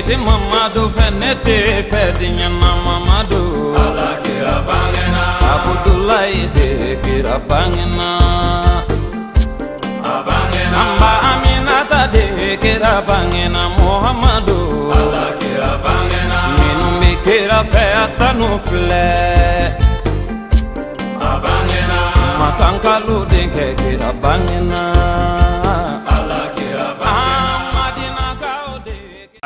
te Mamadu fenete fedinya na Mamadu ala kira bangena Abdullahi de kira bangena abangena amba Aminata de kira bangena Muhammadu ala kira bangena minu mi kira fe atanu fle abangena makankalu de kira bangena ala kira bangena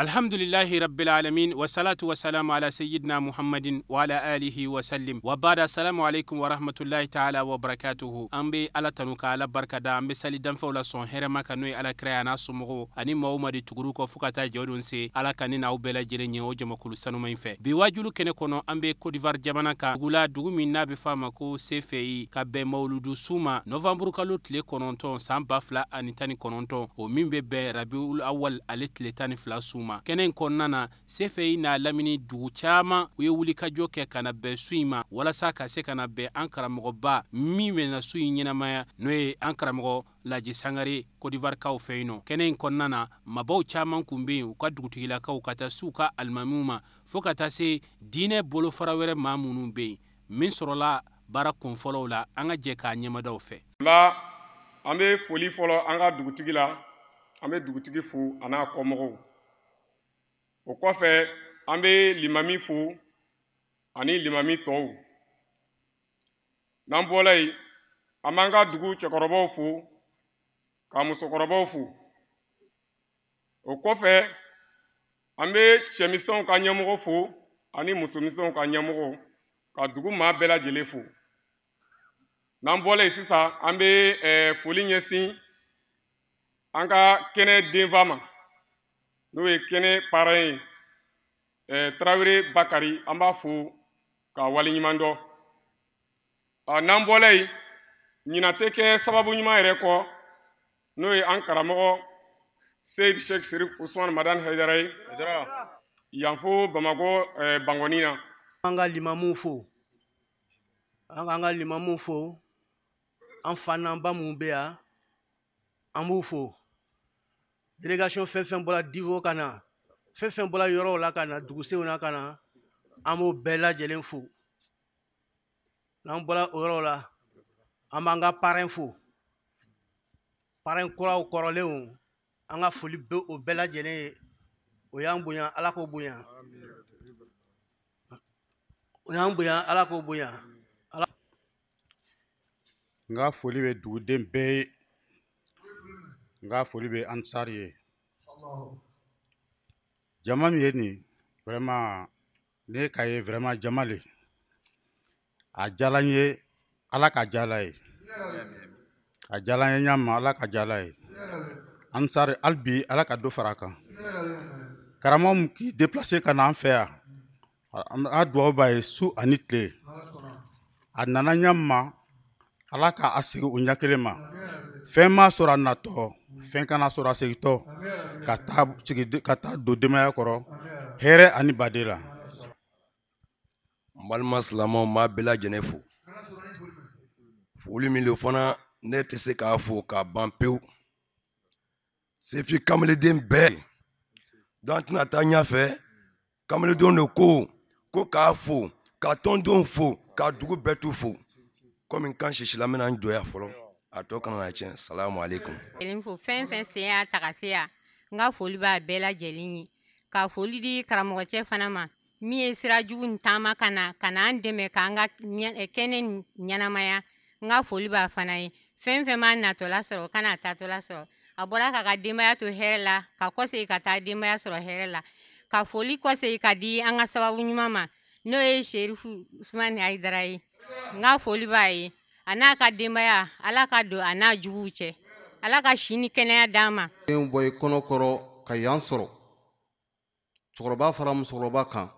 Alhamdulillahi Rabbil Alamin wa salatu wa salamu ala sayyidina Muhammadin wa ala alihi wa sallim wa bada assalamu alaikum wa rahmatullahi ta'ala wa barakatuhu ambe ala tanuka ala barkada ambe sali danfa wala son herema kanu ala kreya na sumugo ani mawmadi tuguru ko fukata jodon se ala kanina u bela jelenye o jama kulu sanu mainfe bi wajulu kene kono ambe Côte d'Ivoire jamana ka gula dugu minna be fama ko CFI ka be mawludu suma novembre kalo tle kononton samba fla anitani kononton o mimbe be Rabiul Awwal aletle tani fla suma kenen konnana CFI na lamini dugu chama uye wuli ka joke kana be suima wala saka se kana be ankara mogoba mime na suyi nyinamaya noye ankara mogo laji sangare Côte d'Ivoire kaw feino kenen konnana mabaw chama kumbe u ka dugutigila kaw kata suka almamuma fokata se dine bolo farawere mamunu be min sorola bara konfolo la anga je ka nyamadaw fe la ambe foli folo anga dugutigila ambe dugutigi fu ana komogo o kɔfɛ an bɛ limami fo ani limami tɔw n'an bɔla yen an b'an ka dugu cɛkɔrɔbaw fo ka musokɔrɔbaw fo o kɔfɛ an bɛ cɛmisɛnw ka ɲɛmɔgɔ fo ani musomisɛnw ka ɲɛmɔgɔ ka dugu maa bɛɛ lajɛlen fo n'an bɔla yen sisan an bɛ foli ɲɛsin an ka kɛnɛ denfa ma n'o ye kɛnɛ parrain Tarawele Bakari an b'a fo ka waleɲuman dɔn n'an bɔla yen ɲinan tɛ kɛ sababu ɲuman yɛrɛ kɔ n'o ye an karamɔgɔ Seyid Sheikh Sirif Usman Madan Haidara ye yan fo Bamakɔ Bangɔni na an ka limamu fo an ka limamu fo an fa n'an ba mun bɛ yan an b'u fo délégation fɛn bɔra divo kana fɛn bɔra yɔrɔw la kana dugusenw na kana an b'o bɛɛ lajɛlen fo n'an bɔra o yɔrɔ la an b'an ka parrain fo parrain kuraw kɔrɔlenw an ka foli bɛ o bɛɛ lajɛlen ye o y'an bonya ala k'o bonya o y'an bonya ala k'o bonya n ka foli bɛ duguden bɛɛ ye n ka foli bɛ ansari ye jama min ye nin vraiment ne ka ye vraiment jama le a jala n ye ala ka jala ye a jala n ye ɲama ala ka jala ye ansari hali bi ala ka dɔ fara a kan karamɔgɔ min k'i déplacer ka na an fɛ yan a dugawu b'a ye su ani tile a nana ɲama ala ka a sigi o ɲɛ kelen ma fɛn ma sɔrɔ a natɔ fɛn kana sɔrɔ a segitɔ ka taa don denbaya kɔrɔ hɛrɛ ani baden la n balima silamɛw n b'a bɛɛ lajɛlen fo foli min lo fana ne tɛ se k'a fo k'a ban pewu sefi kamelenden bɛɛ donc an tɛna taa ɲɛfɛ kameledenw de ko k'a fo ka tɔndenw fo ka dugu bɛɛ tu fo komi kan sisila n bɛna n jɔ yan fɔlɔ a tɔ kana na tiɲɛ salamu alaikum fo fɛn se y'a taga se yan n ka foli b'a bɛɛ lajɛlen ye ka foli di karamɔgɔcɛ fana ma min ye sira jugu taama ka na an dɛmɛ k'an ka kɛnɛ ɲɛnamaya n ka foli b'a fana ye fɛn b'a natɔla sɔrɔ kana taatɔla sɔrɔ a bɔra ka denbaya to hɛrɛ la ka kɔsegi ka taa denbaya sɔrɔ hɛrɛ la ka foli kɔsegi ka di an ka sababu ɲuman ma n'o ye Sherifu Usman Haidara ye n ka foli b'a ye a n'a ka denbaya ala ka don a n'a juguw cɛ ala ka si ni kɛnɛya d'an ma den bɔ i kɔnɔkɔrɔ ka yan sɔrɔ cɛkɔrɔba fara musokɔrɔba kan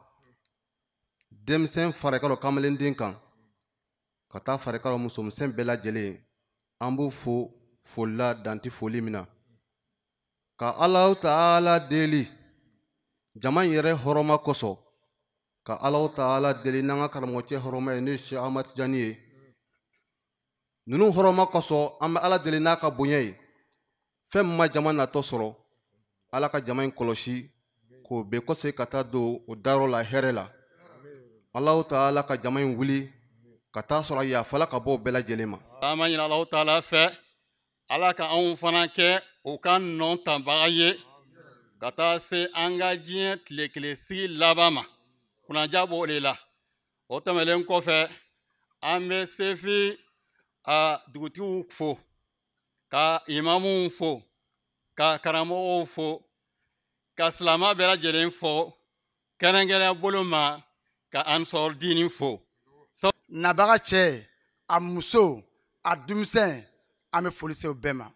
denmisɛn fara ka kamelenden kan ka taa fara ka musomisɛn bɛɛ lajɛlen an b'u fo foli la danti foli min na ka Alahu Taala deli jama yɛrɛ hɔrɔma kosɔn ka Alahu Taala deli n'an ka karamɔgɔcɛ hɔrɔma ye ne Cheikh Ahmad Tijani ye ninnu hɔrɔma kosɔn an bɛ ala deli n'a ka bonya ye fɛn min ma jama natɔ sɔrɔ ala ka jama in kɔlɔsi k'o bɛɛ kɔsegin ka taa don o dayɔrɔ la hɛrɛ la. Alahu Taala ka jama in wuli ka taa sɔrɔ a yafala ka bɔ o bɛɛ lajɛlen ma. An b'a ɲini Alahu Taala fɛ Ala ka anw fana kɛ o ka nɔ tanbaga ye ka taa se an ka diɲɛ tile kelen sigi laban ma. Kunnaja b'o de la. O tɛmɛlen kɔfɛ an bɛ sefi dugutigiw fo, ka imamuw fo, ka karamɔgɔw fo, ka silamɛ bɛɛ lajɛlen fo, kɛrɛnkɛrɛnya bolo ma ka ansɔr diini fo. Nabaga cɛ, a muso, a denmisɛn, an bɛ foli se o bɛɛ ma.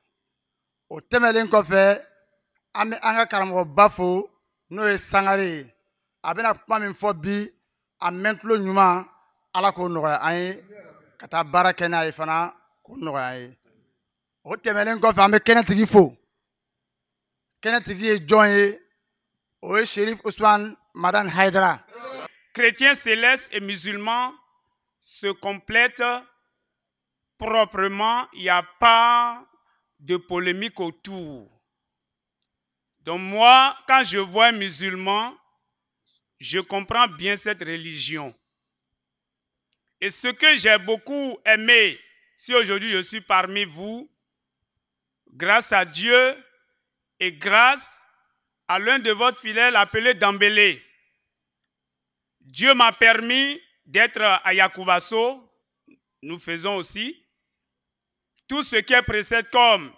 O tɛmɛlen kɔfɛ an bɛ an ka karamɔgɔba fo n'o ye Sangare ye. A bɛna kuma min fɔ bi a mɛntulo ɲuman Ala k'o nɔgɔya an ye ka taa baara kɛ n'a ye fana k'o nɔgɔya an ye. O tɛmɛlen kɔfɛ an bɛ kɛnɛtigi fo. Kɛnɛtigi ye jɔn ye? O ye Shérif Ousmane Madane Haïdara. Chrétiens célestes et musulmans se complètent proprement. Il n'y a pas de polémique autour. Donc moi, quand je vois un musulman, je comprends bien cette religion. Et ce que j'ai beaucoup aimé, si aujourd'hui je suis parmi vous, grâce à Dieu et grâce à l'un de votre fidèles appelé Dambélé, Dieu m'a permis d'être à Yakoubasso. Nous faisons aussi tout ce qui est précède comme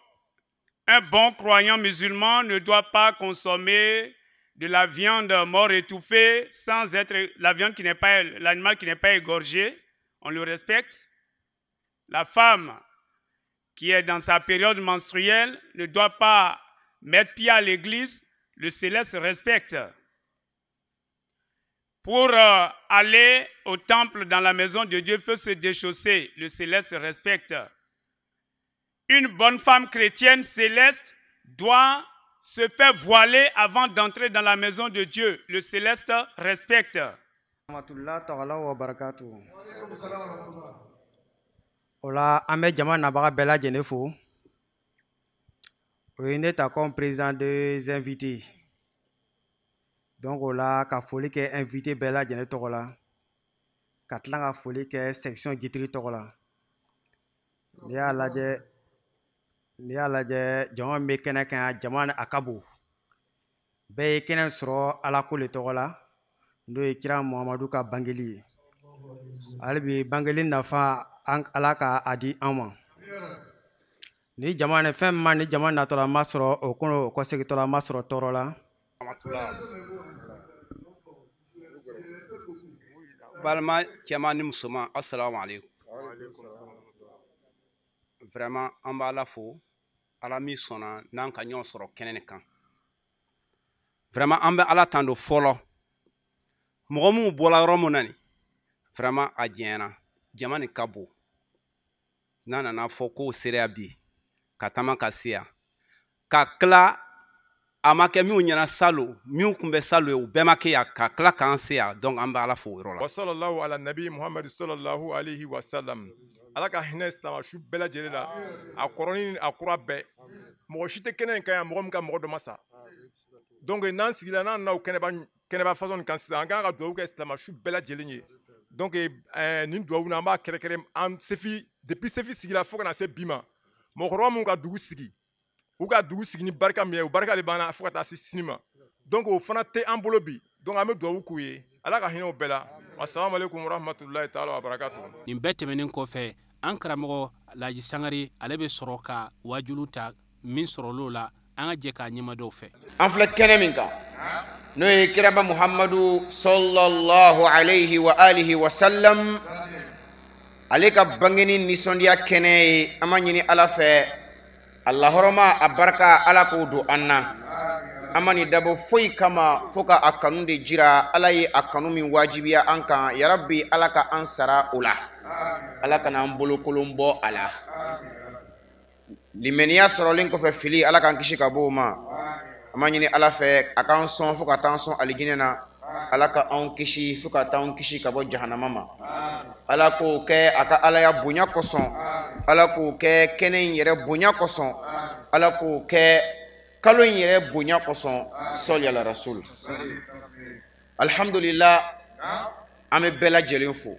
un bon croyant musulman ne doit pas consommer de la viande mort étouffée sans être la viande qui n'est pas l'animal qui n'est pas égorgé. On le respecte. La femme qui est dans sa période menstruelle ne doit pas mettre pied à l'église. Le céleste respecte. Pour aller au temple dans la maison de Dieu, il faut se déchausser. Le céleste respecte. Une bonne femme chrétienne céleste doit se faire voiler avant d'entrer dans la maison de Dieu. Le céleste respecte. Ola ame jama nabaga bela jenefo. On est comme président des invités. Donc ola ka foli ke invité bela jene togola. Katla ka foli ke section gitri togola. Ni ala je jama me kena kan jama akabu. Be kena soro ala ko le togola. Ndo e kira Muhammadu ka bangeli. Albi bangeli nafa ala ka adi ama. Ni jama ne fem man ni jama na tola masro o kono ko segi tola masro torola. Balma cɛman ni musoman assalamu alaikum. Vraiment an b'a la fo ala min sɔnna n'an ka ɲɔgɔn sɔrɔ kɛnɛ nin kan. Vraiment an bɛ ala tando fɔlɔ mɔgɔ minnu bɔla yɔrɔ min na nin vraiment a jɛnyana jama nin ka bon n'a nana fɔ k'o sereya bi ka taama ka se yan ka tila a ma kɛ minnu ɲɛna salon minnu tun bɛ salon ye u bɛɛ ma kɛ yan ka tila k'an se yan donc an bɛ ala fo o yɔrɔ la. wa sallallahu ala nabi muhammad sallallahu alayhi wa sallam. Ala ka hinɛ silamɛsu bɛɛ lajɛlen la a kɔrɔ ni a kura bɛɛ mɔgɔ si tɛ kɛnɛ in kan yan mɔgɔ min ka mɔgɔ dɔ ma sa donc n'an sigila n'an nana o kɛnɛba façon nin kan sisan an kan ka dugawu kɛ silamɛsu bɛɛ lajɛlen ye donc nin dugawu na an b'a kɛrɛkɛrɛ an sefi depuis sefi sigila fo kana se bi ma mɔgɔkɔrɔba minnu ka dugu sigi u ka dugu sigi ni barika min ye o barika de b'an na fo ka taa se sini ma donc o fana tɛ an bolo bi donc an bɛ dugawu k'u ye ala ka hinɛ o bɛɛ la. Assalamu alaikum warahmatullahi ta'ala wa barakatuh. Nin bɛɛ tɛmɛnen kɔfɛ an karamɔgɔ Laji Sangare ale bɛ sɔrɔ ka wajulu ta min sɔrɔl'o la an ka jɛ k'a ɲɛmadɔw fɛ. An filɛ kɛnɛ min kan n'o ye kiraba Muhammadu sallallahu alayhi wa alihi wa sallam ale ka bangeni nisɔndiya kɛnɛ ye an b'a ɲini ala fɛ Allahoroma a barika ala k'o don an na. An ma ni dabɔ foyi kama fo ka a kanu de jira ala ye a kanu min wajibiya an kan yarabi ala ka an sara o la ala kana an bolokolon bɔ a la limaniya sɔrɔlen kɔfɛ fili ala k'an kisi ka bɔ o ma an ma ɲini ala fɛ a k'an sɔn fo ka taa an sɔn alijinɛ na ala ka anw kisi fo ka taa an kisi ka bɔ jahanama ma ala k'o kɛ a ka alaya bonya kosɔn ala k'o kɛ kɛnɛ in yɛrɛ bonya kosɔn ala k'o kɛ kalo in yɛrɛ bonya kosɔn sɔli ala rasul alhamdulillah an bɛ bɛɛ lajɛlen fo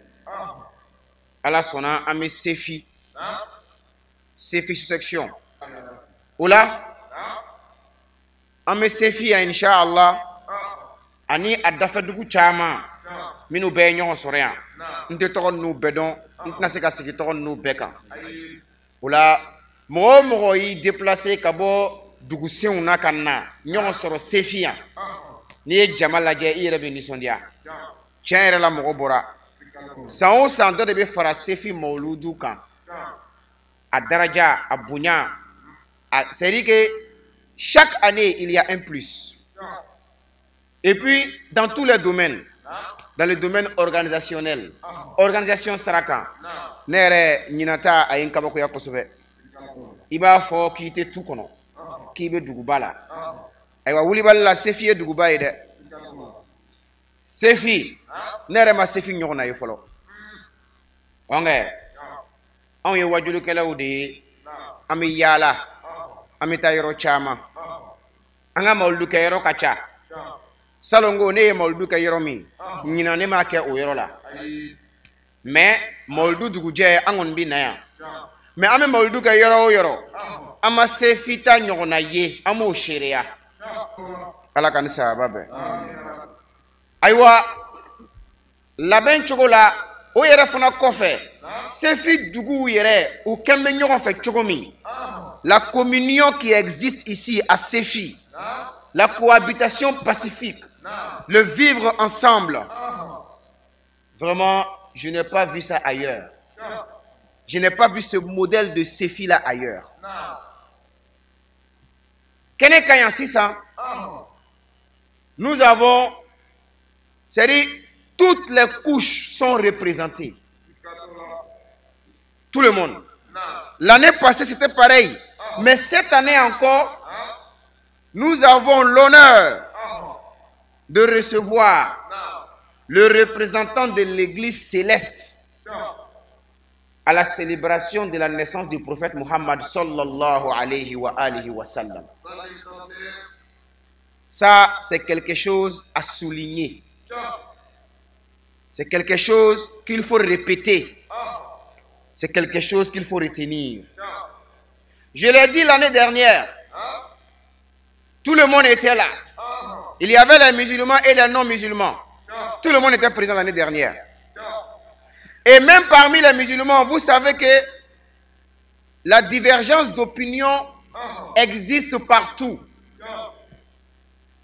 ala sɔnna an bɛ sefi section o la an bɛ sefi yan inshallah ani a dafɛdugu caman minnu bɛɛ ye ɲɔgɔn sɔrɔ yan n tɛ tɔgɔ ninnu bɛɛ dɔn n tɛna se ka sigi tɔgɔ ninnu bɛɛ kan o la mɔgɔ o mɔgɔ y'i déplacé ka bɔ dugusenw na ka na ɲɔgɔn sɔrɔ sefi yan n'i ye jama lajɛ i yɛrɛ bɛ nisɔndiya tiɲɛ yɛrɛ la mɔgɔ bɔra san o san dɔ de bɛ fara sefi mawuludu kan a daraja a bonya c'est à dire que chaque année il y a un plus et puis dans tous les domaines dans le domaine organisationnel organisation saraka ne yɛrɛ ɲinata a ye n kabakoya kosɛbɛ i b'a fɔ k'i tɛ tu kɔnɔ k'i bɛ duguba la ayiwa wulibali la sefi ye duguba ye dɛ sefi ne yɛrɛ ma sefi ɲɔgɔnna ye fɔlɔ ɔnkɛ anw ye wajulikɛlaw de ye an bɛ yaala an bɛ taa yɔrɔ caman an ka mawuludu kɛ yɔrɔ ka ca salon ko ne ye mawuludu kɛ yɔrɔ min ɲinan ne m'a kɛ o yɔrɔ la mais mawuludu dugujɛ an kɔni bɛ na yan mais an bɛ mawuludu kɛ yɔrɔ o yɔrɔ an ma sefi ta ɲɔgɔnna ye an b'o seereya ala ka ni sababa bɛn ayiwa labɛn cogo la o yɛrɛ fana kɔfɛ sefi duguw yɛrɛ u kɛn bɛ ɲɔgɔn fɛ cogo min la communion qui existe ici à Sefi, la cohabitation pacifique, le vivre ensemble, vraiment je n'ai pas vu ça ailleurs. Je n'ai pas vu ce modèle de Sefi là ailleurs. Kene Kayan 600, nous avons, c'est-à-dire toutes les couches sont représentées. Tout le monde. L'année passée, c'était pareil. Mais cette année encore, nous avons l'honneur de recevoir le représentant de l'Église céleste à la célébration de la naissance du prophète Muhammad sallallahu alayhi wa sallam. Ça, c'est quelque chose à souligner. C'est quelque chose qu'il faut répéter. C'est quelque chose qu'il faut retenir. Je l'ai dit l'année dernière. Tout le monde était là. Il y avait les musulmans et les non-musulmans. Tout le monde était présent l'année dernière. Et même parmi les musulmans, vous savez que la divergence d'opinion existe partout.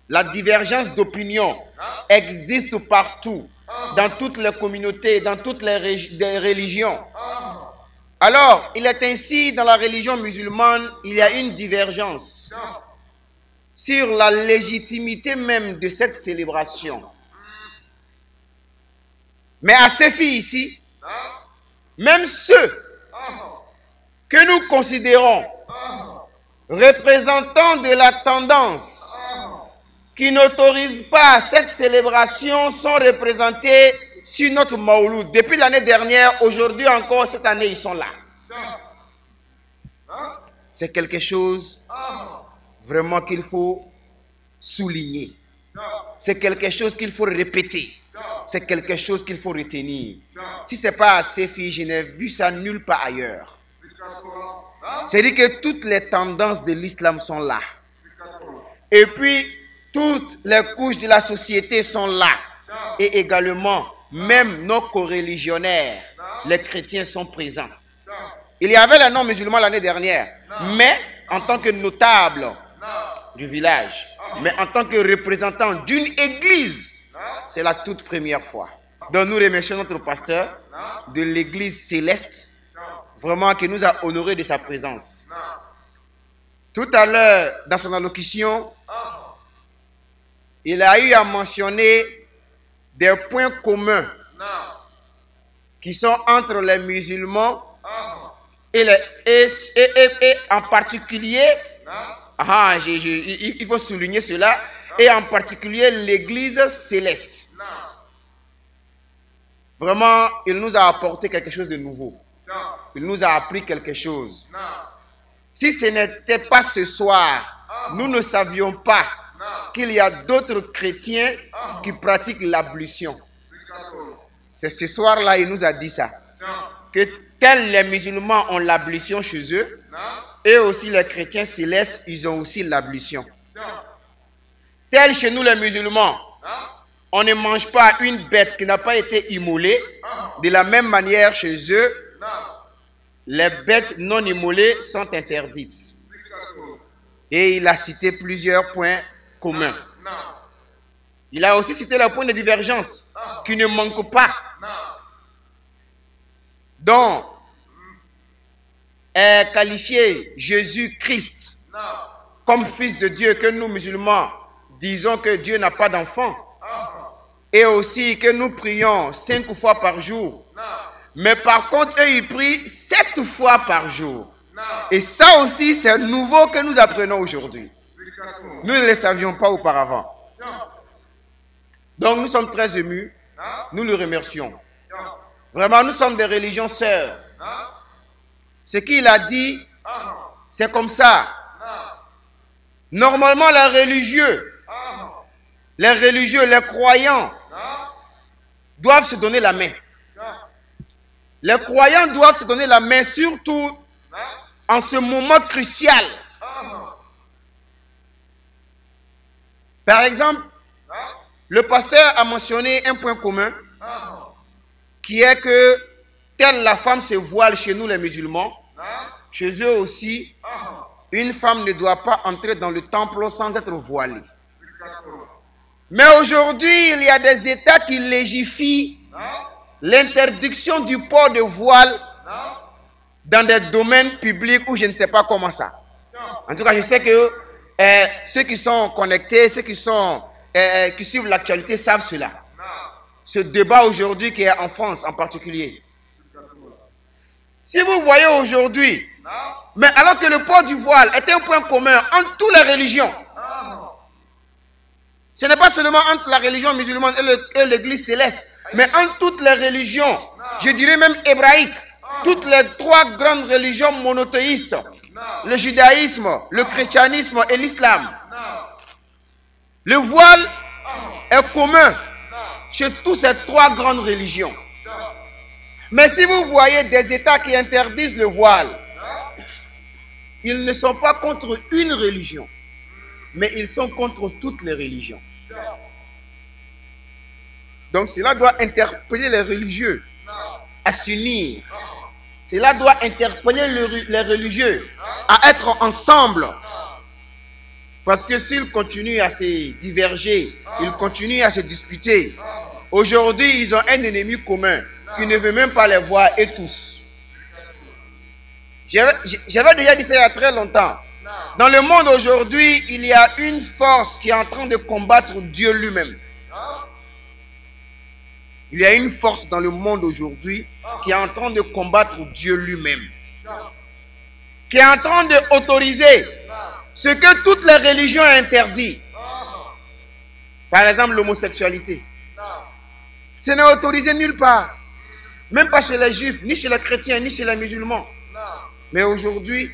La divergence d'opinion existe partout. Dans toutes les communautés, dans toutes les religions. Alors, il est ainsi dans la religion musulmane, il y a une divergence sur la légitimité même de cette célébration. Mais à Sefi ici, même ceux que nous considérons représentants de la tendance qui n'autorisent pas cette célébration sont représentés sur notre Mawlud. Depuis l'année dernière, aujourd'hui encore, cette année, ils sont là. C'est quelque chose vraiment qu'il faut souligner. C'est quelque chose qu'il faut répéter. C'est quelque chose qu'il faut retenir. Si ce n'est pas à Sefi, je n'ai vu ça nulle part ailleurs. C'est-à-dire que toutes les tendances de l'islam sont là. Et puis, toutes les couches de la société sont là. Et également, même nos coreligionnaires, les chrétiens sont présents. Il y avait les non-musulmans l'année dernière, mais en tant que notable du village, mais en tant que représentant d'une église, c'est la toute première fois. Donc nous remercions notre pasteur de l'église céleste, vraiment qui nous a honorés de sa présence. Tout à l'heure, dans son allocution, il a eu à mentionner des points communs qui sont entre les musulmans et en particulier, il faut souligner cela, et en particulier l'église céleste. Vraiment, il nous a apporté quelque chose de nouveau. Il nous a appris quelque chose. Si ce n'était pas ce soir nous ne savions pas qu'il y a d'autres chrétiens qui pratiquent l'ablution. C'est ce soir-là, il nous a dit ça. Que tels les musulmans ont l'ablution chez eux, et aussi les chrétiens célestes, ils ont aussi l'ablution. Tels chez nous les musulmans, on ne mange pas une bête qui n'a pas été immolée. De la même manière, chez eux, les bêtes non immolées sont interdites. Et il a cité plusieurs points communs. Il a aussi cité le point de divergence qui ne manque pas. Donc, est qualifié Jésus-Christ comme fils de Dieu, que nous musulmans disons que Dieu n'a pas d'enfant, et aussi que nous prions 5 fois par jour. Mais par contre, eux, ils prient 7 fois par jour. Et ça aussi, c'est nouveau que nous apprenons aujourd'hui. Nous ne le savions pas auparavant. Donc, nous sommes très émus. Nous le remercions. Vraiment, nous sommes des religions sœurs. Ce qu'il a dit, c'est comme ça. Normalement, les religieux, les croyants doivent se donner la main. Les croyants doivent se donner la main, surtout en ce moment crucial. Par exemple, le pasteur a mentionné un point commun, qui est que telle la femme se voile chez nous les musulmans, chez eux aussi, une femme ne doit pas entrer dans le temple sans être voilée. Mais aujourd'hui, il y a des États qui légifient l'interdiction du port de voile dans des domaines publics où je ne sais pas comment ça. En tout cas, je sais que ceux qui sont connectés, ceux qui suivent l'actualité savent cela. Ce débat aujourd'hui qui est en France en particulier. Si vous voyez aujourd'hui, mais alors que le port du voile est un point commun entre toutes les religions, ce n'est pas seulement entre la religion musulmane et l'église céleste, mais entre toutes les religions, je dirais même hébraïques, toutes les 3 grandes religions monothéistes, le judaïsme, le christianisme et l'islam. Le voile est commun chez toutes ces 3 grandes religions. Mais si vous voyez des États qui interdisent le voile, ils ne sont pas contre une religion, mais ils sont contre toutes les religions. Donc cela doit interpeller les religieux à s'unir. Cela doit interpeller les religieux à être ensemble. Parce que s'ils continuent à se diverger, ils continuent à se disputer, aujourd'hui ils ont un ennemi commun qui ne veut même pas les voir et tous. J'avais déjà dit ça il y a très longtemps. Dans le monde aujourd'hui, il y a une force qui est en train de combattre Dieu lui-même. Il y a une force dans le monde aujourd'hui qui est en train de combattre Dieu lui-même. Qui est en train d'autoriser ce que toutes les religions ont interdit. Par exemple, l'homosexualité. Ce n'est autorisé nulle part. Même pas chez les juifs, ni chez les chrétiens, ni chez les musulmans. Mais aujourd'hui,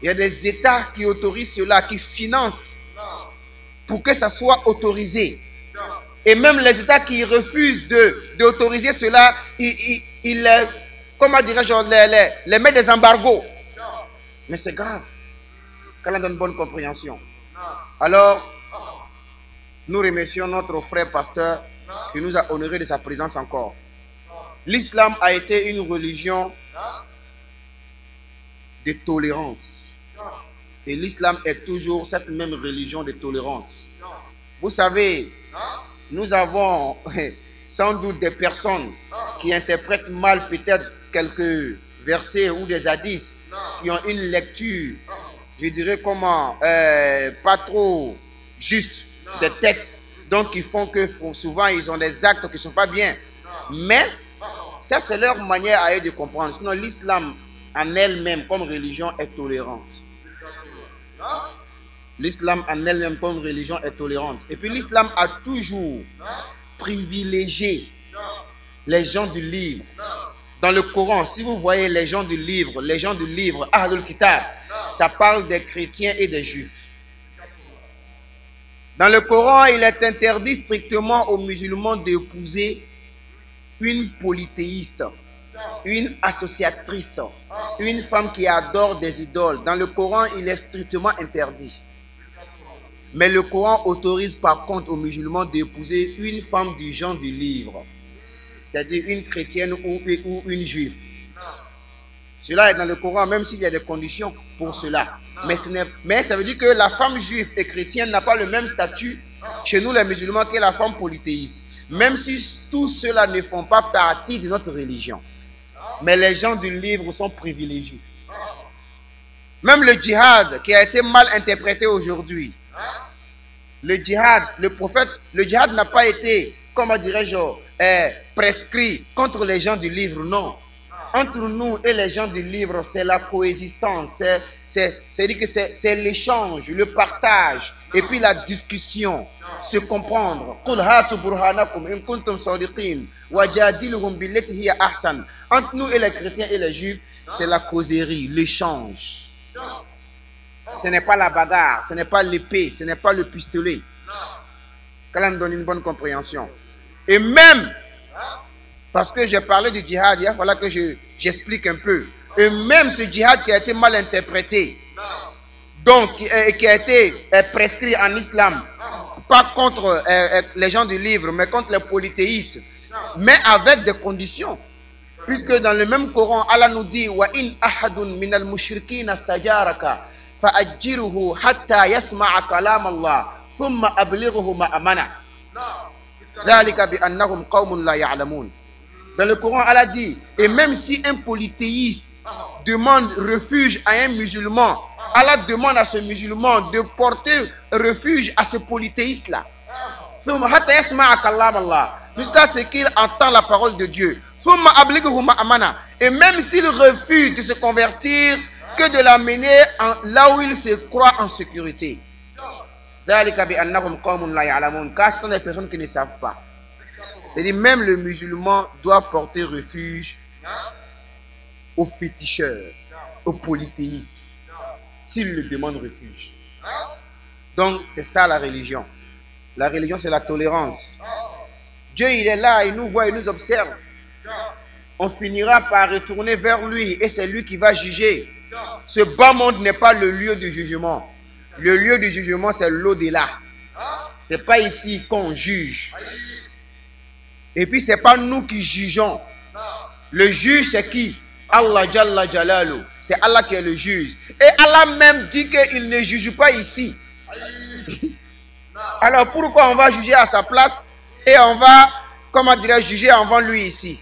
il y a des États qui autorisent cela, qui financent pour que ça soit autorisé. Et même les États qui refusent d'autoriser cela, ils comment dirais-je, les mettent des embargos. Mais c'est grave, quand on donne bonne compréhension. Alors, nous remercions notre frère pasteur qui nous a honoré de sa présence encore. L'islam a été une religion de tolérance. Et l'islam est toujours cette même religion de tolérance. Vous savez, nous avons sans doute des personnes qui interprètent mal peut-être quelques versets ou des hadiths, qui ont une lecture, je dirais comment, pas trop juste des textes, donc qui font que souvent ils ont des actes qui ne sont pas bien. Mais ça c'est leur manière à eux de comprendre. Sinon l'islam en elle-même comme religion est tolérante. L'islam en elle-même comme religion est tolérante. Et puis l'islam a toujours privilégié les gens du livre. Dans le Coran, si vous voyez les gens du livre, Ahlul Kitab, ça parle des chrétiens et des juifs. Dans le Coran, il est interdit strictement aux musulmans d'épouser une polythéiste, une associatrice, une femme qui adore des idoles. Dans le Coran, il est strictement interdit. Mais le Coran autorise par contre aux musulmans d'épouser une femme du genre du livre, c'est-à-dire une chrétienne ou une juive. Cela est dans le Coran, même s'il y a des conditions pour cela. Mais ça veut dire que la femme juive et chrétienne n'a pas le même statut chez nous les musulmans que la femme polythéiste. Même si tous ceux-là ne font pas partie de notre religion. Mais les gens du livre sont privilégiés. Même le djihad qui a été mal interprété aujourd'hui. Le djihad n'a pas été, comment dirais-je, prescrit contre les gens du livre, non. Entre nous et les gens du livre, c'est la coexistence, c'est-à-dire que c'est l'échange, le partage, et puis la discussion, se comprendre. Entre nous et les chrétiens et les juifs, c'est la causerie, l'échange. Ce n'est pas la bagarre, ce n'est pas l'épée, ce n'est pas le pistolet. Qu'Allah nous donne une bonne compréhension. Et même, parce que j'ai parlé du djihad, il voilà que j'explique un peu. Et même ce djihad qui a été mal interprété, donc qui a été prescrit en islam, pas contre les gens du livre, mais contre les polythéistes, mais avec des conditions. Puisque dans le même Coran, Allah nous dit wa in ahadun minal mushrikin astajaraka fa'ajjiruhu hatta yasma'a kalam Allah thumma ablighuhu ma'amana. Dhalika bi annahum qawmun la ya'lamun. Dans le Coran, Allah dit, et même si un polythéiste demande refuge à un musulman, Allah demande à ce musulman de porter refuge à ce polythéiste-là. Jusqu'à ce qu'il entend la parole de Dieu. Et même s'il refuse de se convertir, que de l'amener là où il se croit en sécurité. Car ce sont des personnes qui ne savent pas. C'est-à-dire même le musulman doit porter refuge aux féticheurs, aux polythéistes, s'il le demande refuge. Donc c'est ça la religion. La religion c'est la tolérance. Dieu il est là, il nous voit, il nous observe. On finira par retourner vers lui et c'est lui qui va juger. Ce bas monde n'est pas le lieu du jugement. Le lieu du jugement c'est l'au-delà. C'est pas ici qu'on juge. Et puis c'est pas nous qui jugeons. Le juge c'est qui? Allah Jalla Jalalu. C'est Allah qui est le juge. Et Allah même dit qu'il ne juge pas ici. Alors pourquoi on va juger à sa place et on va, comment dirais-je, juger avant lui ici?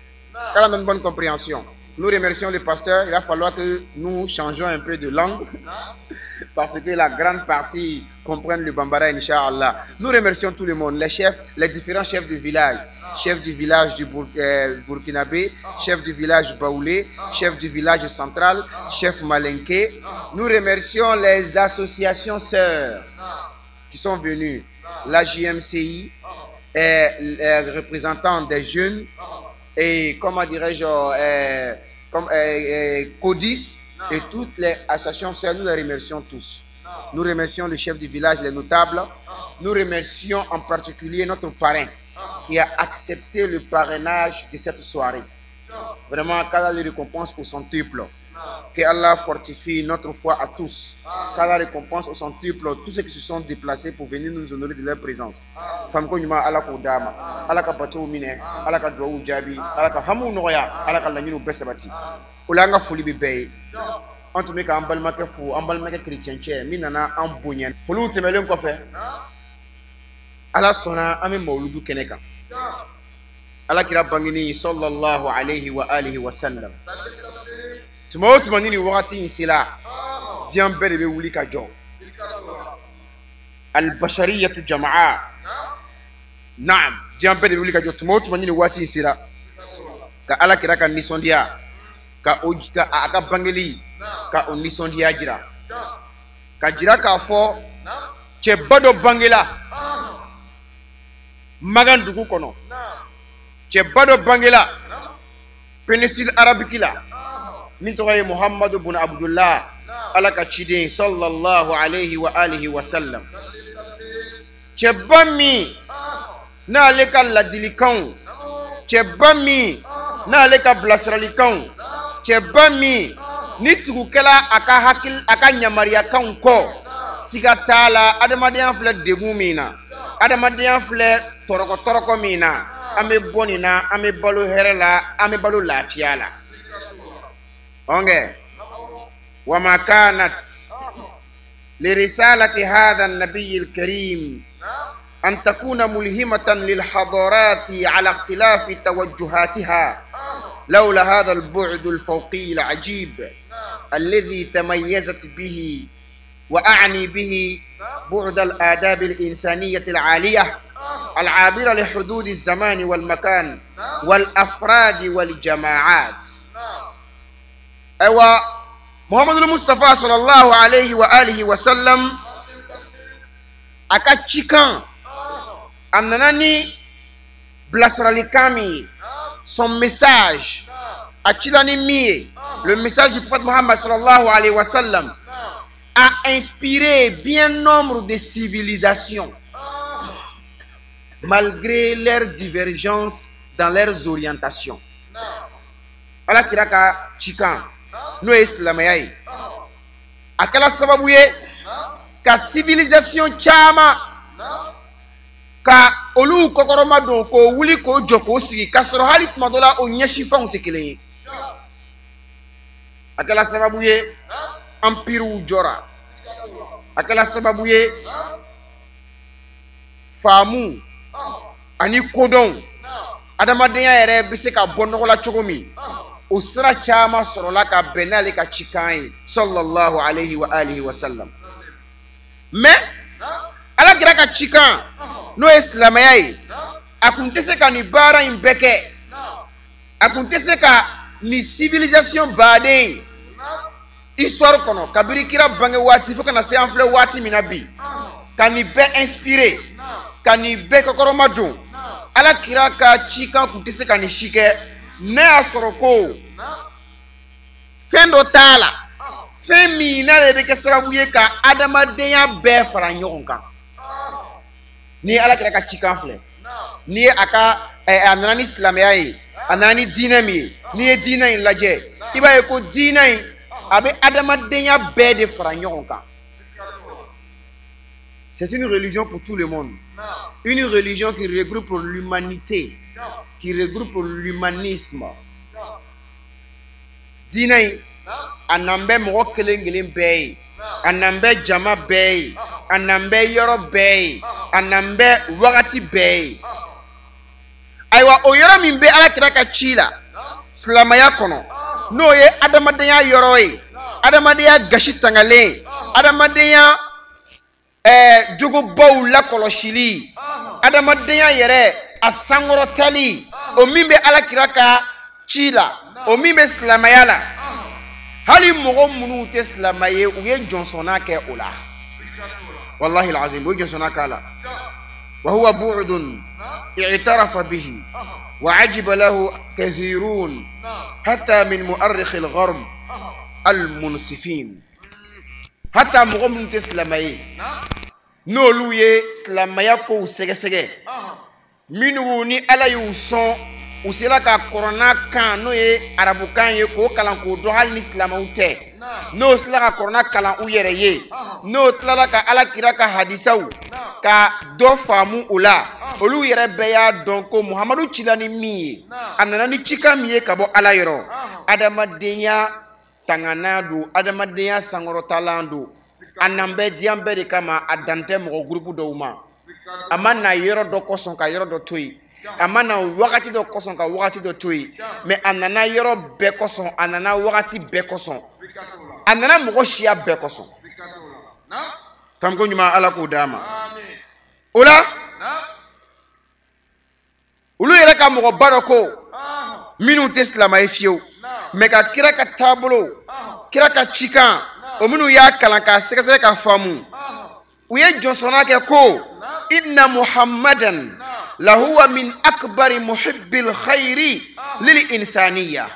Car on a une bonne compréhension. Nous remercions le pasteur. Il va falloir que nous changeons un peu de langue. Parce que la grande partie comprennent le Bambara, Inch'Allah. Nous remercions tout le monde, les chefs, les différents chefs de village. Chef du village du Burkinabé, chef du village Baoulé, chef du village central, chef Malenké. Nous remercions les associations sœurs qui sont venues. La JMCI, les représentants des jeunes, et comment dirais-je, CODIS, et toutes les associations sœurs, nous les remercions tous. Nous remercions le chef du village, les notables. Nous remercions en particulier notre parrain qui a accepté le parrainage de cette soirée. Vraiment, qu'Allah les récompense au centuple. Que Allah fortifie notre foi à tous. Qu'Allah récompense au centuple tous ceux qui se sont déplacés pour venir nous honorer de leur présence. Femme Konyuma, Allah Kodama, Allah Kapato Mine, Allah Kadou Jabi, Allah Kahamou Noya, Allah Kalanino Besabati. Olanga Folibi Bay. En tout cas, en balmake fou, en balmake chrétien, minana en bougnan. Folou temelum quoi faire? Allah sona ame mauludu keneka. Allah kira bangini sallallahu alayhi wa alihi wa sallam. Tumauti manini wakati insila. Diam bere wuli ka jo. Al bashariyatu jamaa. Naam, diam bere wuli ka jo. Tumauti manini wakati insila. Ka Allah kira ka nisondia. Ka aka bangeli. Ka onisondia jira. Ka jira ka fo. Che bado bangela. Magan dugu kono. Che bado bangela. Péninsule arabique là. Min toye Muhammad ibn Abdullah ala ka chidin sallallahu alayhi wa alihi wa sallam. cɛ ba min n'ale ka ladilikanw, cɛ ba min n'ale ka bilasiralikanw, cɛ ba min ni tugukɛla a ka yamariyakanw kɔ, siga t'a la adamadenya filɛ degun min na, adamadenya filɛ tɔrɔkɔ min na, an bɛ bɔ nin na, an bɛ balo hɛrɛ la, an bɛ balo lafiya la. وما كانت لرسالة هذا النبي الكريم أن تكون ملهمة للحضارات على اختلاف توجهاتها لولا هذا البعد الفوقي العجيب الذي تميزت به، وأعني به بعد الآداب الإنسانية العالية العابرة لحدود الزمان والمكان والأفراد والجماعات. أيوة محمد المصطفى صلى الله عليه وآله وسلم أكتشكان أنني بلاسراليكامي son message أتشلاني مي le message du prophète Muhammad sallallahu alayhi wa sallam a inspiré bien nombre de civilisations malgré leurs divergences dans leurs orientations. Ala kiraka chikan no islamaya akala sababu ye ka civilisation chama ka olu kokoroma don ko wuli ko joko sigi ka soro hali madola o nyeshi fa untekele akala sababu ye empire jora akala sababu ye famu ani kodon adamadenya yɛrɛ bɛ se ka bɔ nɔgɔ la cogo min o sira caman sɔrɔla ka bɛn n'ale ka cikan ye sallallahu alayhi wa alihi wa sallam. mais ala kira ka cikan n'o ye silamɛya ye a kun tɛ se ka nin baara in bɛɛ kɛ, a kun tɛ se ka nin civilisation baden histoire kɔnɔ kabiri kira bange waati fo kana se an filɛ waati min na bi ka nin bɛɛ inspiré ka nin bɛɛ kɔkɔrɔma don. Ala kira ka cikan kun tɛ se ka nin si kɛ ne y'a sɔrɔ ko fɛn dɔ t'a la, fɛn min n'ale bɛ kɛ sababu ye ka adamadenya bɛɛ fara ɲɔgɔn kan. Ni ala kira ka cikan filɛ, ni a ka a nana ni silamɛya ye, a nana ni diinɛ min ye, n'i ye diinɛ in lajɛ i b'a ye ko diinɛ in a bɛ adamadenya bɛɛ de fara ɲɔgɔn kan. C'est une religion pour tout le monde. Une religion qui regroupe l'humanité, qui regroupe l'humanisme. Dinay, anambe moko kelengelen bey, anambe jama bey, anambe yoro bey, anambe wagati bey. Aywa o yoro min be ala kira ka chila, silamaya kono. No ye adamadenya yoro ye, adamadenya gashi tangale, adamadenya jogo baw la kɔlɔsili, adamadenya yɛrɛ a sankɔrɔtali, o min bɛ ala kira ka ci la, o min bɛ silamɛya la. Hali mɔgɔ minnu tɛ silamɛ ye u ye jɔnsɔnna kɛ o la, wallahi alazim u ye jɔnsɔnna k'a la. wa huwa bu'dun i'tarafa bihi wa ajiba lahu kathirun hatta min mu'arrikh al-gharb al-munsifin. Hatta mɔgɔ minnu tɛ silamɛ ye n'olu ye silamɛya kow sɛgɛsɛgɛ, minnu ni ala y'u sɔn u sera ka kɔrɔna kan n'o ye arabukan ye k'o kalan k'o dɔn hali ni silamɛw tɛ, n'o sera ka kɔrɔna kalan u yɛrɛ ye, n'o tilala ka ala kira ka hadisaw ka dɔ faamu o la, olu yɛrɛ bɛɛ y'a dɔn ko muhamadu cila ni min ye, a nana ni cikan min ye ka bɔ ala yɔrɔ, adamadenya tangana do, adamadenya sankɔrɔtalan do. A n'an bɛɛ diɲɛ bɛɛ de kama a dan tɛ mɔgɔ groupe dɔw ma, a ma na yɔrɔ dɔ kɔsɔn ka yɔrɔ dɔ to yen, a ma na wagati dɔ kɔsɔn ka wagati dɔ to yen, mais a nana yɔrɔ bɛɛ kɔsɔn, a nana wagati bɛɛ kɔsɔn, a nana mɔgɔ siya bɛɛ kɔsɔn. Famko ɲuman ala k'o d'a ma. O la olu yɛrɛ ka mɔgɔba dɔ ko minnu tɛ silamɛ ye fiyewu, mais ka kira ka taabolo, kira ka cikan, o minnu y'a kalan k'a sɛgɛsɛgɛ ka faamu, u ye jɔnsɔnna kɛ ko inna muhammadan lahuwa min akbari muhibbil khayri lil insaniya.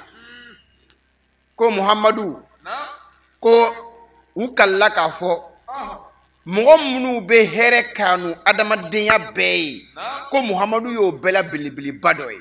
Ko muhammadu ko u kalla k'a fɔ mɔgɔ minnu bɛ hɛrɛ kanu adamadenya bɛɛ ye ko muhamadu y'o bɛɛ la belebeleba dɔ ye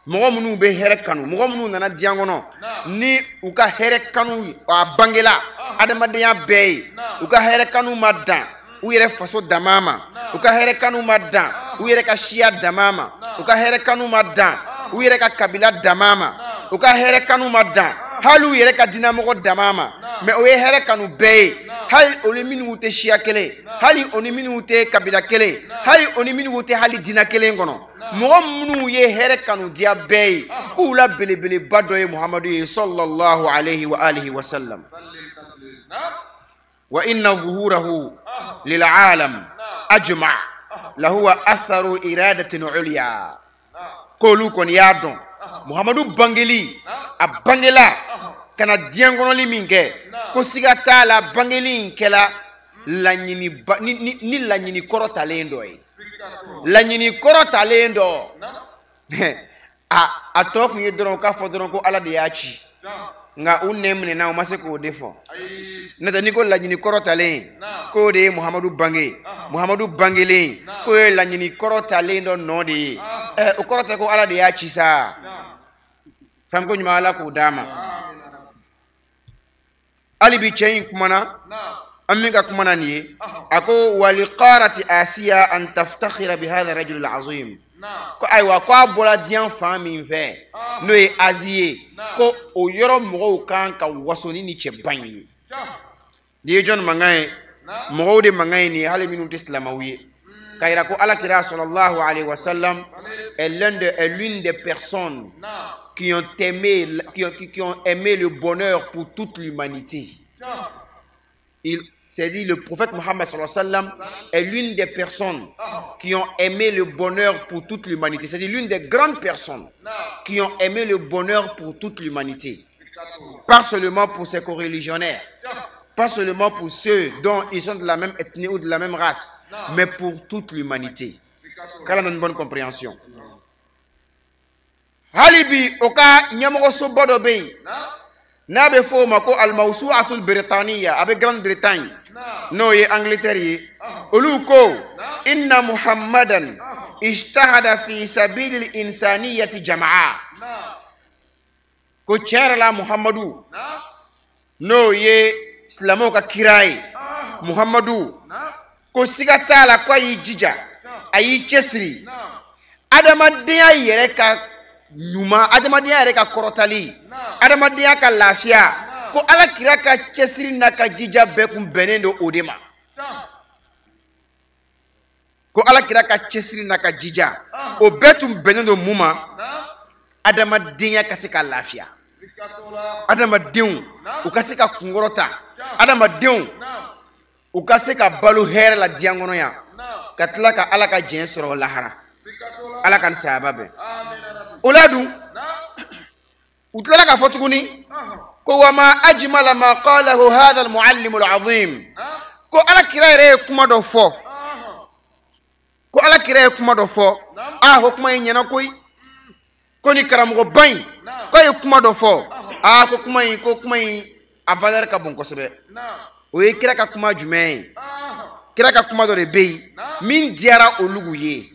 mɔgɔ minnu bɛ hɛrɛ kanu mɔgɔ minnu nana diɲɛ kɔnɔ ni u ka hɛrɛ kanu a bangela adamadenya bɛɛ ye u ka hɛrɛ kanu ma dan u yɛrɛ faso dama ma u ka hɛrɛ kanu ma dan u yɛrɛ ka siya dama ma u ka hɛrɛ kanu ma dan u yɛrɛ ka kabila dama ma u ka hɛrɛ kanu ma dan hali u yɛrɛ ka dinamɔgɔ dama ma mais o ye hɛrɛ kanu bɛɛ ye hali oni minnu tɛ siya kelen hali oni minnu tɛ kabila kelen hali oni minnu tɛ hali dina kelen kɔnɔ mɔgɔ minnu ye hɛrɛ kanu diya bɛɛ ye k'u la belebeleba dɔ ye muhamadu ye sallallahu alayhi wa alihi wa sallam wa inna zuhurahu lil alam ajma lahuwa atharu iradatin ulya k'olu kɔni y'a dɔn muhamadu bangeli a bangela kana diɲɛ kɔnɔli min kɛ ko siga t'a la bangeli in kɛla ni laɲini kɔrɔtalen dɔ ye laɲini kɔrɔtalen dɔ a tɔ kun ye dɔrɔn k'a fɔ dɔrɔn ko ala de y'a ci nka u nɛ minɛna u ma se k'o de fɔ n'o tɛ n'i ko laɲini kɔrɔtalen k'o de ye muhamadu bange muhamadu bangelen k'o ye laɲini kɔrɔtalen dɔ nɔ de ye o kɔrɔ tɛ ko ala de y'a ci sa fɛn ko ɲuman ala k'o d'a ma hali bi cɛ in kumana an min ka kumana nin ye a ko waliqarati asiya an taftakhira bi hadha rajul azim ko ayiwa ko a bɔra diɲɛ fan min fɛ n'o ye azi ye ko o yɔrɔ mɔgɔw kan ka waso ni cɛba in ye nin ye jɔnni mankan ye mɔgɔw de mankan ye nin ye hali minnu tɛ silamɛw ye k'a yira ko alakira sallallahu alayhi wa sallam est l'une des personnes qui ont aimé le bonheur pour toute l'humanité. C'est-à-dire le prophète Mohammed sallallahu alayhi wa sallam est l'une des personnes qui ont aimé le bonheur pour toute l'humanité. C'est-à-dire l'une des grandes personnes qui ont aimé le bonheur pour toute l'humanité. Pas seulement pour ses coreligionnaires, pas seulement pour ceux dont ils sont de la même ethnie ou de la même race, mais pour toute l'humanité. Quelle est une bonne compréhension? Halibi oka nyamoko so bodo be na be fo mako al mawsu'atul britanniya avec Grande-Bretagne no ye Angleterre ye oluko inna muhammadan ijtahada fi sabilil insaniyati jama'a ko cherla muhammadu no ye islamo ka kirai muhammadu ko sigata la kwa yi jija ayi chesri adamadenya yere ka nyuma adamadenya yɛrɛ ka kɔrɔtali adamadenya ka lafiya ko ala kira ka cɛsiri n'a ka jija bɛɛ kun bɛnnen don o de ma ko ala kira ka cɛsiri n'a ka jija o bɛɛ tun bɛnnen don mun ma adamadenya ka se ka lafiya adamadenw u ka se ka kunkɔrɔta adamadenw u ka se ka balo hɛrɛ la diɲɛ kɔnɔ yan ka tila ka ala ka jɛn sɔrɔ lahara ala ka ni sayaba bɛn Oladou, ou tu l'as qu'à faire tourner, qu'ouama ajmala ma qalahu hadha al-muallim al-azim, ko ala kirere kuma do fo, ko ala kirere kuma do fo, ko kuma nyana koy, ko ni karamugo bain, ko ye kuma do fo, ko kuma a valeur ka bon ko sebe, o ye kira ka kuma jumɛn, kira ka kuma do de be, min diara olugu ye.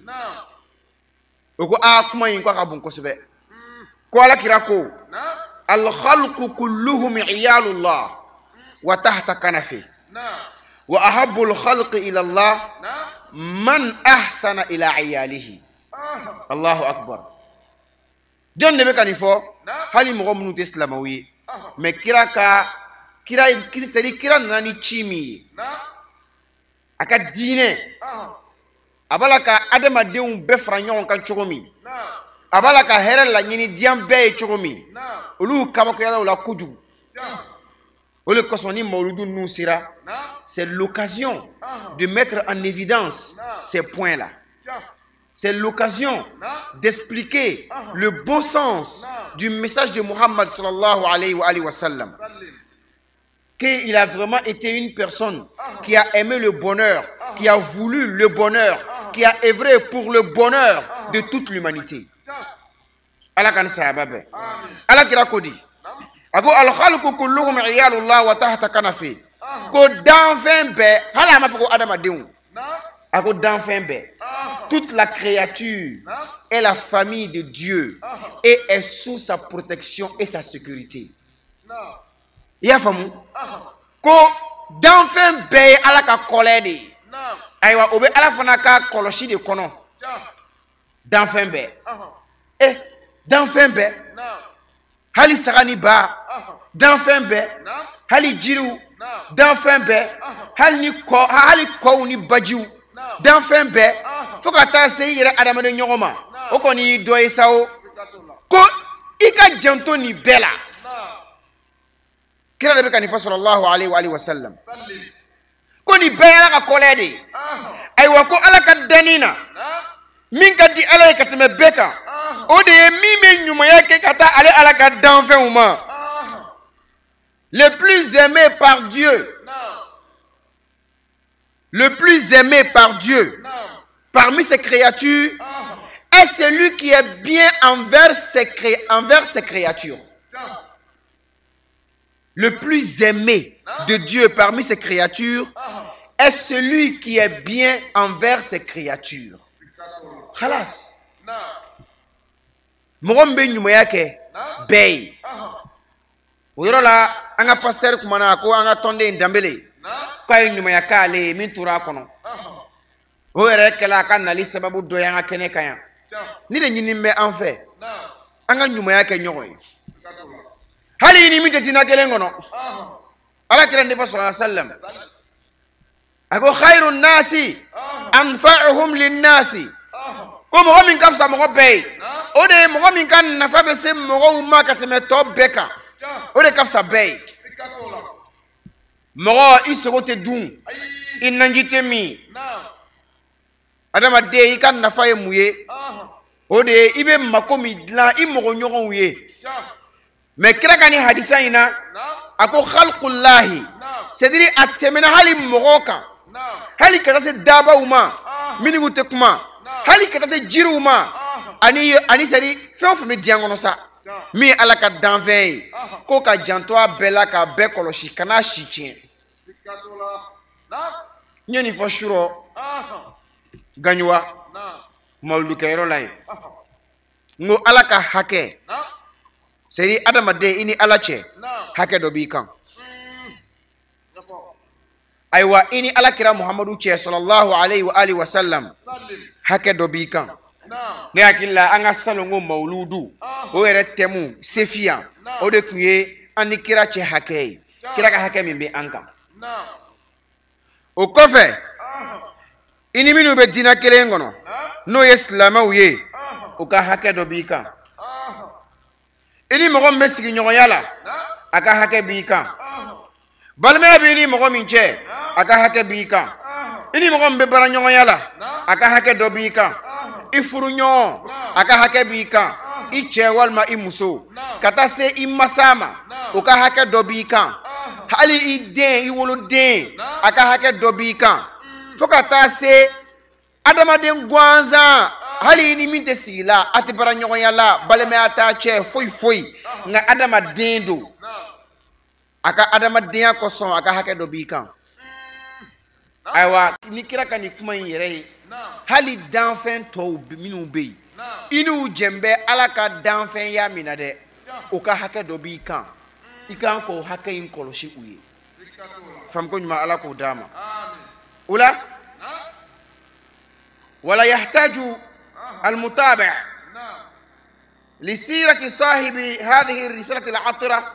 Oko kuma yin kwa ka bon kosebe ko ala kira ko al khalqu kulluhum iyalullah wa tahta kanafi wa ahabbu al khalqi ila Allah man ahsana ila iyalihi Allahu akbar jonne be kanifo hali mo gomnu islamawi me kira nani chimi aka dine abalaka adamadenw bɛɛ fara ɲɔgɔn kan cogo min abalaka hɛrɛ laɲini diɲɛ bɛɛ ye cogo min olu kabakoyala la kojugu o le kosɔn ni mawludu ninnu sera c'est l'occasion de mettre en évidence ces points là c'est l'occasion d'expliquer le bon sens du message de Muhammad sallallahu alayhi wa sallam qu'il a vraiment été une personne qui a aimé le bonheur, qui a voulu le bonheur, qui a œuvré pour le bonheur de toute l'humanité. Allah kan sahababe. Allah kira kodi. Ago al khalqu kulluhum iyalullah wa tahta kanafi. ko danfɛn bɛɛ hali a ma fɔ ko adamadenw a ko danfɛn bɛɛ toute la créature est la famille de Dieu et est sous sa protection et sa sécurité. I y'a faamu ko danfɛn bɛɛ ye Ala ka kɔlɛ de ye ayiwa o bɛ Ala fana ka kɔlɔsi de kɔnɔ danfɛn bɛɛ danfɛn bɛɛ hali saga ni ba danfɛn bɛɛ hali jiriw danfɛn bɛɛ hali kɔw ni bajiw danfɛn bɛɛ fo ka taa se i yɛrɛ adamaden ɲɔgɔn ma o kɔni y'i dɔ ye sa o ko i ka janto nin bɛɛ la kira de bɛ ka nin fɔ sallallahu alaihi wa sallam ko nin bɛɛ ye Ala ka kɔlɛ de ye ayiwa ko Ala ka danni na min ka di Ala ye ka tɛmɛ bɛɛ kan o de ye min bɛ ɲumanya kɛ ka taa ale Ala ka danfɛnw ma le plus aimé par Dieu parmi ses créatures est celui qui est bien envers ses créatures. Le plus aimé de Dieu parmi ses créatures est celui qui est bien envers ses créatures. Khalas. Mɔgɔ bɛ ɲumanya kɛ bɛɛ ye. O yɔrɔ la an ka pasteur kumana ko an ka tɔnden Danbele k'a ye ɲumanya k'ale ye min tora a kɔnɔ. O yɛrɛ kɛla a ka nali sababu dɔ ye an ka kɛnɛ kan yan. Ni de ɲini bɛ an fɛ an ka ɲumanya kɛ ɲɔgɔn ye. Hali ni min tɛ diinɛ kelen kɔnɔ Ala kira ne ba sallallahu alaihi wasallam a ko khairun nasi anfa'uhum linnasi ko mɔgɔ min ka fisa mɔgɔ bɛɛ ye o de ye mɔgɔ min ka nafa bɛ se mɔgɔw ma ka tɛmɛ tɔ bɛɛ kan o de ka fisa bɛɛ ye mɔgɔ i sogo tɛ dun i naji tɛ min adamaden i ka nafa ye mun ye o de ye i bɛ mako min dilan i mɔgɔ ɲɔgɔnw ye mais kira ka ni hadisa in na a ko khalqullahi c'est-à-dire a tɛmɛna hali mɔgɔw kan hali ka taa se dabaw ma minnu tɛ kuma hali ka taa se jiriw ma ani c'est-à-dire fɛn o fɛn bɛ diɲɛ kɔnɔ sa min ye Ala ka danfɛn ye ko ka janto a bɛɛ la k'a bɛɛ kɔlɔsi ka n'a si tiɲɛ n ye nin fɔ surɔ gaɲuwa mawuludukɛyɔrɔ la yen n ko Ala ka hakɛ c'est-à-dire adamaden i ni Ala cɛ hakɛ dɔ b'i kan ayiwa i ni Alakira Muhamadu cɛ sallallahu alaihi wa sallam hakɛ dɔ b'i kan ne hakili la an ka salon ko mawuludu o yɛrɛ tɛmu sefiya o de tun ye an ni kira cɛ hakɛ ye kira ka hakɛ min bɛ an kan o kɔfɛ i ni minnu bɛ diinɛ kelen kɔnɔ n'o ye silamɛw ye o ka hakɛ dɔ b'i kan i ni mɔgɔ min bɛ sigiɲɔgɔnya la a ka hakɛ b'i kan balimaya b'i ni mɔgɔ min cɛ a ka hakɛ b'i kan i ni mɔgɔ min bɛ baaraɲɔgɔnya la a ka hakɛ dɔ b'i kan i furuɲɔgɔn a ka hakɛ b'i kan i cɛ walima i muso ka taa se i masa ma o ka hakɛ dɔ b'i kan hali i den i woloden a ka hakɛ dɔ b'i kan fo ka taa se adamaden gansan hali i ni min tɛ sigi la a tɛ baaraɲɔgɔnya la balimaya t'a cɛ foyi foyi nka adamaden don a ka adamadenya kosɔn a ka hakɛ dɔ b'i kan ayiwa ni kira ka nin kuma in yɛrɛ ye hali danfɛn tɔw minnu bɛ yen i n'u jɛn bɛ Ala ka danfɛnya min na dɛ o ka hakɛ dɔ b'i kan i kan k'o hakɛ in kɔlɔsi u ye faamuko ɲuman Ala k'o d'a ma o la wala yahtaju المتابع لسيرة صاحب هذه الرسالة العطرة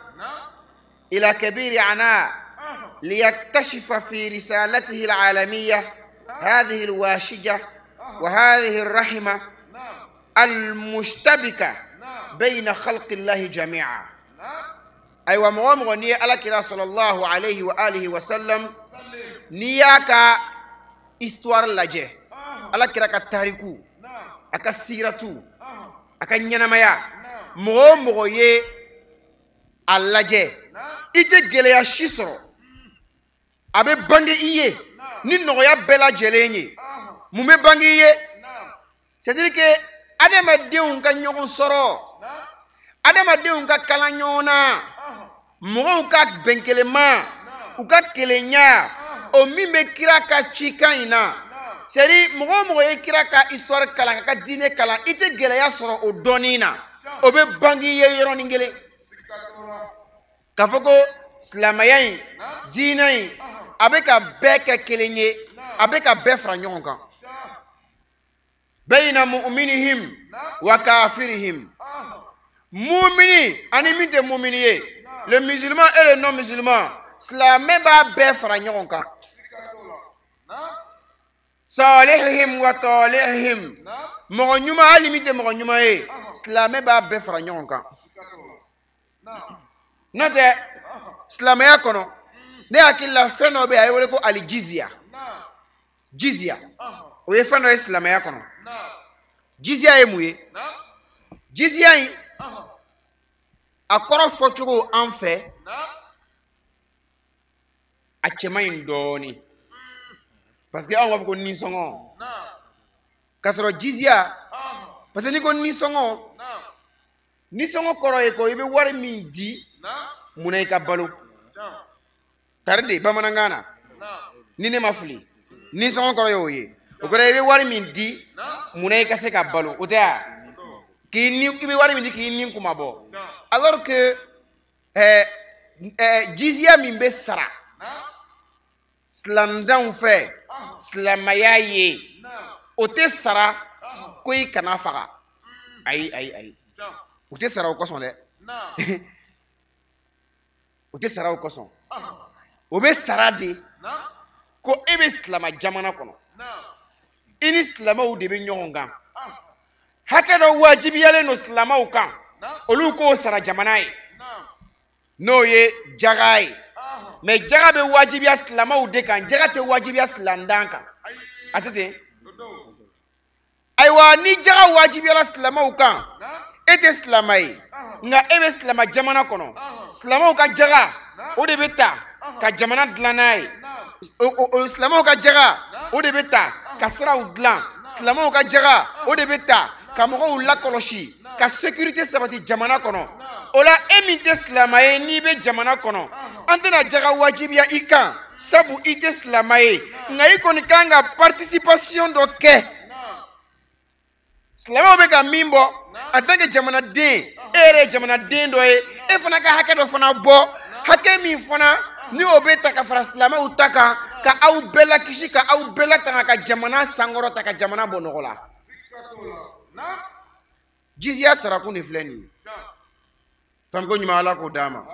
إلى كبير عناء ليكتشف في رسالته العالمية هذه الواشجة وهذه الرحمة المشتبكة بين خلق الله جميعا أيوة مغنية على كلا صلى الله عليه وآله وسلم نياك استوار لجه على كلا كتاريكو aka siratu aka ɲɛnamaya mɔgɔ o mɔgɔ ye a lajɛ i tɛ gɛlɛya si sɔrɔ a bɛ bange i ye ni nɔgɔya bɛɛ lajɛlen ye mun bɛ bange i ye c'est-à-dire que adamadenw ka ɲɔgɔn sɔrɔ adamadenw ka kalan ɲɔgɔn na mɔgɔw ka bɛn kelen ma u ka kelenya o min bɛ kira ka cikan in na c'est à dire mɔgɔ o mɔgɔ ye kira ka histoire kalan ka diinɛ kalan i tɛ gɛlɛya sɔrɔ o dɔnni na o bɛ bange i ye yɔrɔnin kelen k'a fɔ ko silamɛya in diinɛ in a bɛ ka bɛɛ kɛ kelen ye a bɛ ka bɛɛ fara ɲɔgɔn kan bayna mu'minihim wa kafirihim mumini ani min tɛ mumini ye le musulman et le non musulman silamɛ b'a bɛɛ fara ɲɔgɔn kan salihihim wa talihihim mɔgɔ ɲuman hali min tɛ mɔgɔ ɲuman ye silamɛ b'a bɛɛ fara ɲɔgɔn kan n'o tɛ silamɛya kɔnɔ ne hakili la fɛn dɔ bɛ yen a ye wele ko alijizya jizya o ye fɛn dɔ ye silamɛya kɔnɔ jizya ye mun ye jizya in a kɔrɔ fɔcogo an fɛ a cɛ man ɲi dɔɔnin parce que anw b'a fɔ ko nisɔngɔ k'a sɔrɔ jizya parce que n'i ko nisɔngɔ nisɔngɔ kɔrɔ ye ko i bɛ wari min di mun na i ka balo tari de bamanankan na ni ne ma fili nisɔngɔ kɔrɔ ye o ye o kɔrɔ i bɛ wari min di mun na i ka se ka balo o tɛ ya i bɛ wari min di k'i ni kuma bɔ alors que jizya min bɛ sara silamɛdenw fɛ silamɛya ye o tɛ sara ko i kana faga ayi o tɛ sara o kosɔn dɛ o tɛ sara o kosɔn o bɛ sara de ko e bɛ silamɛ jamana kɔnɔ i ni silamɛw de bɛ ɲɔgɔn kan hakɛ dɔ wajibiyalen don silamɛw kan olu k'o sara jamana ye n'o ye jaga ye mais jaga bɛ wajibiya silamɛw de kan jaga tɛ wajibiya silamɛdan kan a tɛ ten ayiwa ni jaga wajibiyala silamɛw kan e tɛ silamɛ ye nka e bɛ silamɛ jamana kɔnɔ silamɛw ka jaga o de bɛ ta ka jamana dilan n'a ye silamɛw ka jaga o de bɛ ta ka siraw dilan silamɛw ka jaga o de bɛ ta ka mɔgɔw lakɔlɔsi ka sécurité sabati jamana kɔnɔ o la e min tɛ silamɛ ye n'i bɛ jamana kɔnɔ an tɛna jaga wajibiya i kan sabu i tɛ silamɛ ye nka i kɔni kan ka participation dɔ kɛ silamɛw bɛ ka min bɔ en tant que jamanaden e yɛrɛ ye jamanaden dɔ ye e fana ka hakɛ dɔ fana bɔ hakɛ min fana ni o bɛ ta ka fara silamɛw ta kan ka aw bɛɛ lakisi ka aw bɛɛ latanga ka jamana sankɔrɔ ta ka jamana bɔ nɔgɔ la jizya sarakun de filɛ nin ye famiko ɲuman ala k'o d'a ma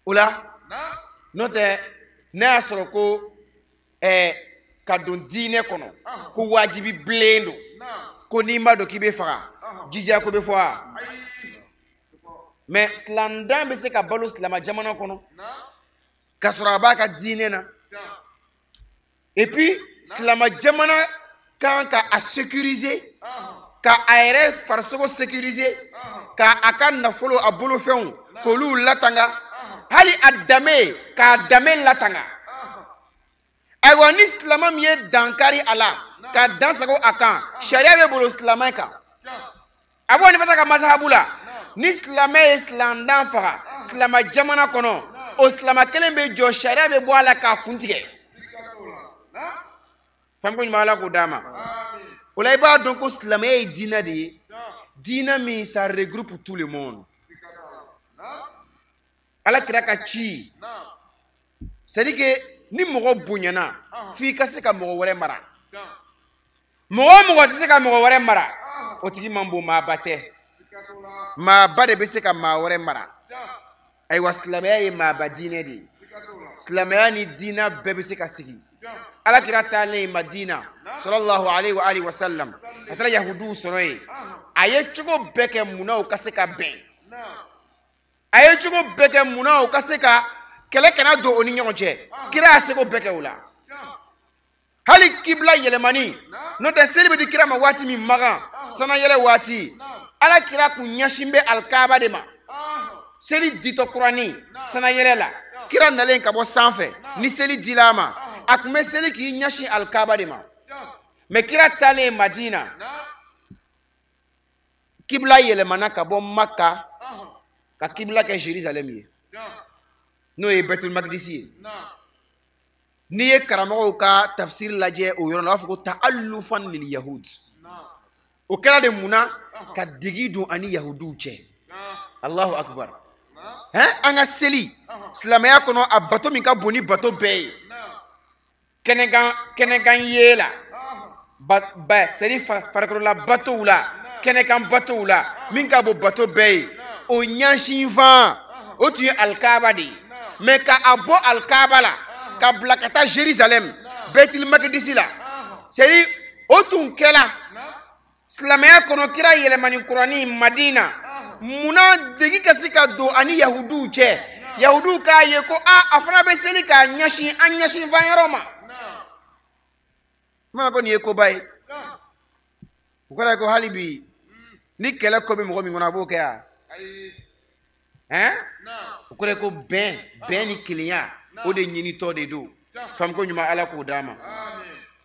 o la n'o tɛ ne y'a sɔrɔ ko ka don diinɛ kɔnɔ ko wajibi bilen don ko n'i ma dɔn k'i bɛ faga jizya ko bɛ fɔ wa mais silamɛdan bɛ se ka balo silamɛ jamana kɔnɔ k'a sɔrɔ a b'a ka diinɛ na et puis silamɛ jamana kan ka a sécuriser ka a yɛrɛ farisogo sécuriser ka a ka nafolo a bolofɛnw k'olu latanga hali a danbe k'a danbe latanga ayiwa ni silamɛ min ye dankari a la ka dansago a kan sariya bɛ bolo silamɛ kan a b'o ni fata ka masahabu la ni silamɛ ye silamɛdan faga silamɛ jamana kɔnɔ o silamɛ kelen bɛ jɔ sariya bɛ bɔ a la k'a kun tigɛ famiko ɲuman ala k'o d'a ma o la i b'a dɔn ko silamɛya ye diinɛ de ye diinɛ min ça regroupe tout le monde ala kira ka ci c'est à dire que ni mɔgɔ bonyana f'i ka se ka mɔgɔ wɛrɛ mara mɔgɔ o mɔgɔ tɛ se ka mɔgɔ wɛrɛ mara o tigi man bon maaba tɛ maaba de bɛ se ka maa wɛrɛ mara ayiwa silamɛya ye maaba diinɛ de ye silamɛya ni diinɛ bɛɛ bɛ se ka sigi ala kira taalen madina sallallahu alayhi wa alihi wa sallam a taara yahudiw sɔrɔ yen a ye cogo bɛɛ kɛ munna u ka se ka bɛn a ye cogo bɛɛ kɛ munna u ka se ka kɛlɛ kana don o ni ɲɔgɔn cɛ kira y'a seko bɛɛ kɛ o la hali kibla yɛlɛmani n'o tɛ seli bɛ di kira ma waati min magan sanayɛlɛ waati ala kira kun ɲɛsin bɛ alikaaba de ma seli ditɔ kurani sanayɛlɛ la kira nalen ka bɔ sanfɛ ni seli dila a ma a tun bɛ seli k'i ɲɛsin alikaaba de ma mais kira taalen madina kibla yɛlɛmana ka bɔ maka ka kibla kɛ jerusalem ye n'o ye Baitul Maqdis ye n'i ye karamɔgɔw ka tafsir lajɛ o yɔrɔ la u b'a fɔ ko ta'allufan lil yahud o kɛra de mun na ka digi don ani yahudiw cɛ Allahu akbar an ka seli silamɛya kɔnɔ a bato min ka bon ni bato bɛɛ ye kɛnɛkan ye la c'est-à-dire farikolola batow la kɛnɛkan batow la min ka bon bato bɛɛ ye o ɲɛsinfan o tun ye alikaaba de ye mais ka a bɔ alikaaba la ka bila ka taa Jérusalem Baitul Maqdis la c'est-à-dire o tun kɛla silamɛya kɔnɔ kira yɛlɛmani kurani Madina munna degi ka se ka don ani yahudiw cɛ yahudiw k'a ye ko a fana bɛ seli k'a ɲɛsin an ɲɛsinfan yɔrɔ ma ma ko nin ye koba ye o kɔrɔ ye ko hali bi ni kɛlɛ ko bɛ mɔgɔ min kɔnɔ a b'o kɛ wa o kɔrɔ ye ko bɛn ni kelenya o de ɲinitɔ de don famuko ɲuman Ala k'o d'a ma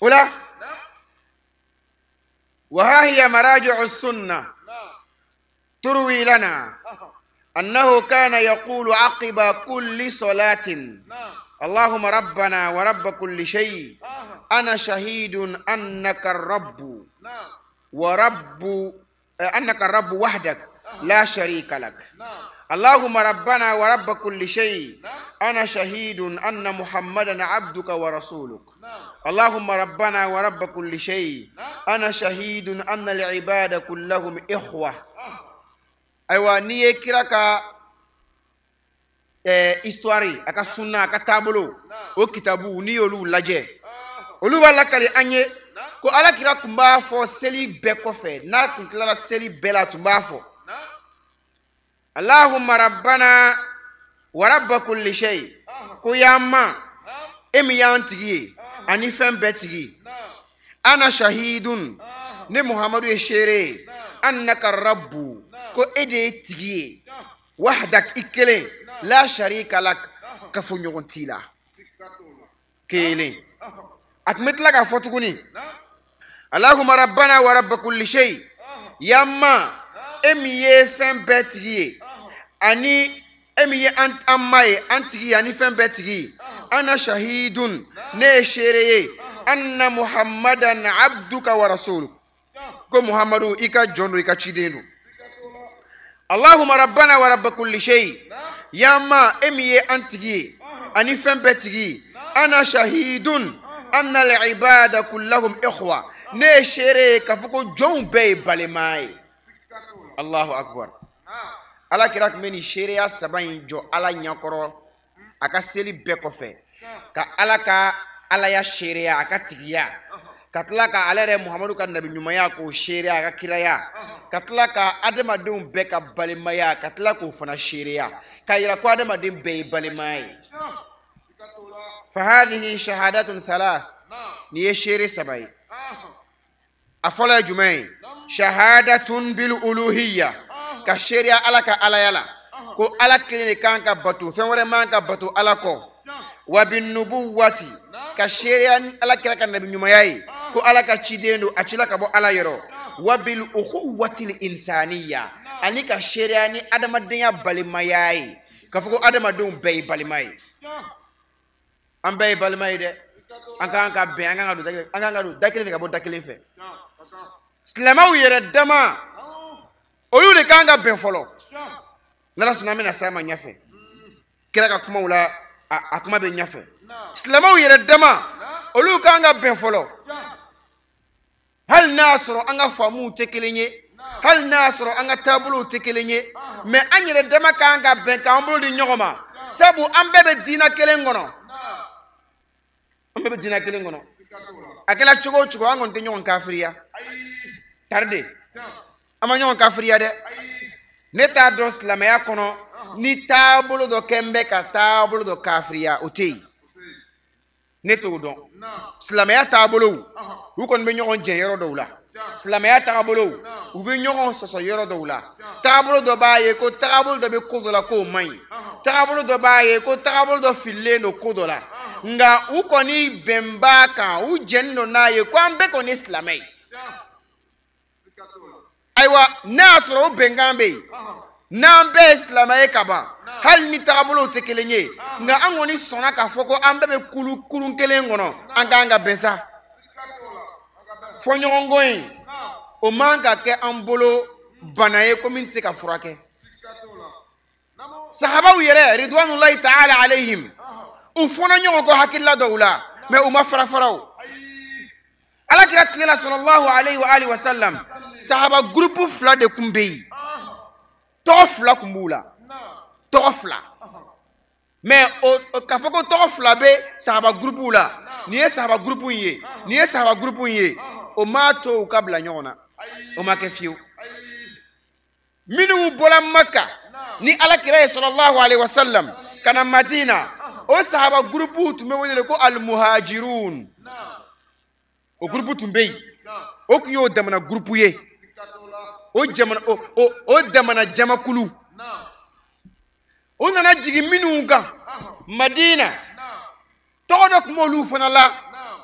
o la wa ha hiya maraji'u sunnah تروي لنا أنه كان يقول عقب كل صلاة اللهم ربنا ورب كل شيء أنا شهيد أنك الرب أنك الرب وحدك لا شريك لك اللهم ربنا ورب كل شيء أنا شهيد أن محمدا عبدك ورسولك اللهم ربنا ورب كل شيء أنا شهيد أن العباد كلهم إخوة aywa ni ye kira ka histoire aka sunna aka tabolo o kitabu ni yolu lajɛ olu b'a lakali an ye ko ala kira tun b'a fɔ seli bɛɛ kɔfɛ n'a tun tilara seli bɛɛ la tun b'a fɔ Allahumma rabbana wa rabba kulli shay ko yamma e min y'an tigi ye ani fɛn bɛɛ tigi ana shahidun ne Muhammadu ye seere annaka rabbu ko e de ye tigi ye wahdak i kelen la sharika lak ka fɔ ɲɔgɔn t'i la kelen a tun bɛ tila k'a fɔ tuguni Allahumma rabbana wa rabba kulli shay yamma e min ye fɛn bɛɛ tigi ye ani e min ye an ma ye an tigi ye ani fɛn bɛɛ tigi ana shahidun ne ye seere ye anna muhammadan abduka wa rasuluk ko Muhammadu i ka jɔn don i ka ciden don Allahumma rabbana wa rabba kulli shay yamma e min ye an tigi ye ani fɛn bɛɛ tigi ana shahidun anna al-ibada kullahum ikhwa ne ye seere ye k'a fɔ ko jɔnw bɛɛ ye balima ye Allahu akbar ala kira tun bɛ nin seereya saba in jɔ ala ɲɛkɔrɔ a ka seli bɛɛ kɔfɛ ka ala ka alaya seereya a ka tigiya ka tila ka ale yɛrɛ Muhammadu ka nabi ɲumanya k'o seereya a ka kiraya ka tila ka adamadenw bɛɛ ka balimaya ka tila k'o fana seereya ka yira ko adamaden bɛɛ ye balima ye fa hadhihi shahadatun thalath ni ye seere saba ye a fɔlɔ ye jumɛn ye shahadatun bil uluhiyya ka seereya ala ka alaya la ko ala kelen de kan ka bato fɛn wɛrɛ man ka bato ala kɔ wa bin nubuwati ka seereya ni ala kira ka nabi ɲumanya ye ko ala ka ciden don a cila ka bɔ ala yɔrɔ wa bil ukhuwati insaniya ani ka seereya ni adamadenya balimaya ye ka fɔ ko adamadenw bɛɛ ye balima ye an bɛɛ ye balima ye dɛ an kan ka bɛn an kan ka don da kelen fɛ ka bɔ da kelen fɛ silamɛw yɛrɛ dama olu de kan ka bɛn fɔlɔ n'ala sɔnna an bɛna s'a ma ɲɛfɛ kira ka kumaw la a kuma bɛ ɲɛfɛ silamɛw yɛrɛ dama olu kan ka bɛn fɔlɔ hali n'a sɔrɔ an ka faamuw tɛ kelen ye hali n'a sɔrɔ an ka taabolow tɛ kelen ye mais an yɛrɛ dama kan ka bɛn k'an bolo di ɲɔgɔn ma sabu an bɛɛ bɛ diinɛ kelen kɔnɔ an bɛɛ bɛ diinɛ kelen kɔnɔ a kɛra cogo o cogo an kɔni tɛ ɲɔgɔn kafiriya tarde an ma ɲɔgɔn kafiriya dɛ ne t'a dɔn silamɛya kɔnɔ ni taabolo dɔ kɛ n bɛ ka taabolo dɔ kafiriya o tɛ yen ne t'o dɔn silamɛya taabolow u kɔni bɛ ɲɔgɔn jɛn yɔrɔ dɔw la silamɛya taabolow u bɛ ɲɔgɔn sɔsɔ yɔrɔ dɔw la taabolo dɔ b'a ye ko taabolo dɔ bɛ ko dɔ la k'o man ɲi taabolo dɔ b'a ye ko taabolo dɔ fililen don ko dɔ la nka u kɔni bɛn b'a kan u jɛnnen don n'a ye ko an bɛɛ kɔni ye silamɛ ye ayiwa n'a y'a sɔrɔ o bɛnkan bɛ yen n'an bɛɛ ye silamɛ ye ka ban hali ni tagabolow tɛ kelen ye nka an kɔni sɔnna k'a fɔ ko an bɛɛ bɛ kurun kelen kɔnɔ an k'an ka bɛn sa fɔɲɔgɔnkɔ in o man ka kɛ an bolo bana ye ko min tɛ se ka furakɛ sahabaw yɛrɛ ridwanullahi ta'ala alayhim u fɔnna ɲɔgɔn kɔ hakilila dɔw la mais u ma fara o alakira tilela sallallahu alayhi wa alihi wa sallam sahaba groupe fila de kun bɛ yen tɔgɔ fila kun b'u la tɔgɔ fila mais k'a fɔ ko tɔgɔ fila bɛ sahaba groupe la nin ye sahaba groupe in ye nin ye sahaba groupe in ye o ma to u ka bila ɲɔgɔn na o ma kɛ fiyewu minnu bɔra Maka ni alakira ye sallallahu alayhi wa sallam ka na Madina o sahaba groupe tun bɛ wele ko al-muhajirun o groupe tun bɛ yen o tun y'o damana groupe ye o damana jamakulu o nana jigin minnu kan Madina tɔgɔ dɔ tun b'olu fana la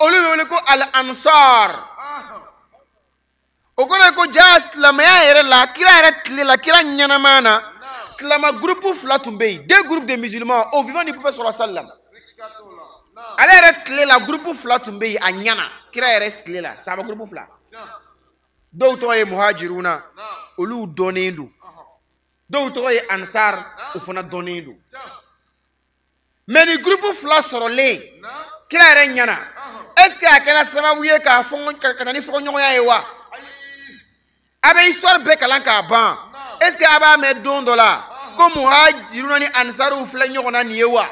olu bɛ wele ko al-ansar o kɔrɔ ye ko jaa silamɛya yɛrɛ la kira yɛrɛ tile la kira ɲɛnama na silama groupe fila tun bɛ yen deux groupes de musulmans au vivant du prophète sallallahu alayhi wa sallam ale yɛrɛ tile la groupe fila tun bɛ yen a ɲɛna kira yɛrɛ tile la sahaba groupe fila dɔw tɔgɔ ye muhajiruna olu dɔnnen don dɔw tɔgɔ ye ansar o fana dɔnnen don mais ni groupe fila sɔrɔlen kira yɛrɛ ɲɛna est ce que a kɛra sababu ye ka taa ni fɔɲɔgɔnya ye wa a bɛ histoire bɛɛ kalan k'a ban est ce que a b'a mɛn don dɔ la ko muhajiruna ni ansaruw filɛ ɲɔgɔn na nin ye wa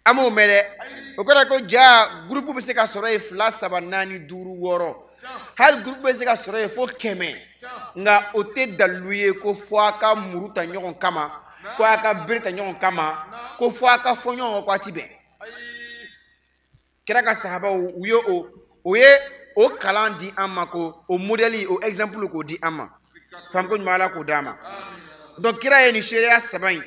an m'o mɛn dɛ o kɔrɔ ko jaa groupe bɛ se ka sɔrɔ yen 2 3 4 5 6 hali groupe bɛ se ka sɔrɔ yen fo 100 nka o tɛ dalilu ye ko fo a ka muru ta ɲɔgɔn kama ko a ka bere ta ɲɔgɔn kama ko fo a ka fɔ ɲɔgɔn kɔ waati bɛɛ kira ka sahabaw u ye o ye o kalan di an ma ko o modèle o exemple k'o di an ma faamu ko ɲuman Ala k'o d'a ma donc kira ye nin seereya 3 in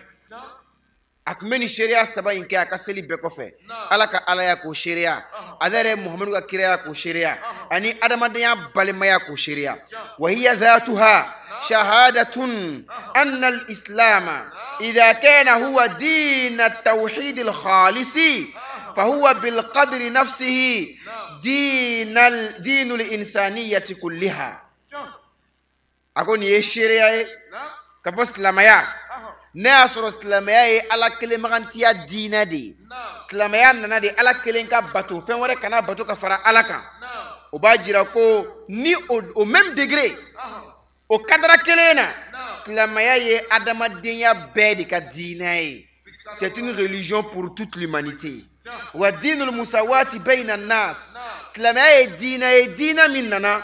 a tun bɛ nin seereya 3 in kɛ a ka seli bɛɛ kɔfɛ Ala ka alaya k'o seereya ale yɛrɛ Muhamadu ka kiraya k'o seereya ani adamadenya balimaya k'o seereya wa hiya dhatuha shahadatun anna al-islam idha kana huwa din at-tawhid al-khalisi فهو بالقدر نفسه دين الإنسانية كلها أكون يشيري كبس لمايا ناصر سلامي على كلمة أنتيا دينا دي سلامي نانا دي على كلمة باتو فين ورا كنا باتو كفرا على كان وباجرا كو ni au même degré au cadre kelena slamaya ye adamadenya bedi ka dinae c'est une religion pour toute l'humanité wa dinul musawati bayna nas slamaya ye dina minna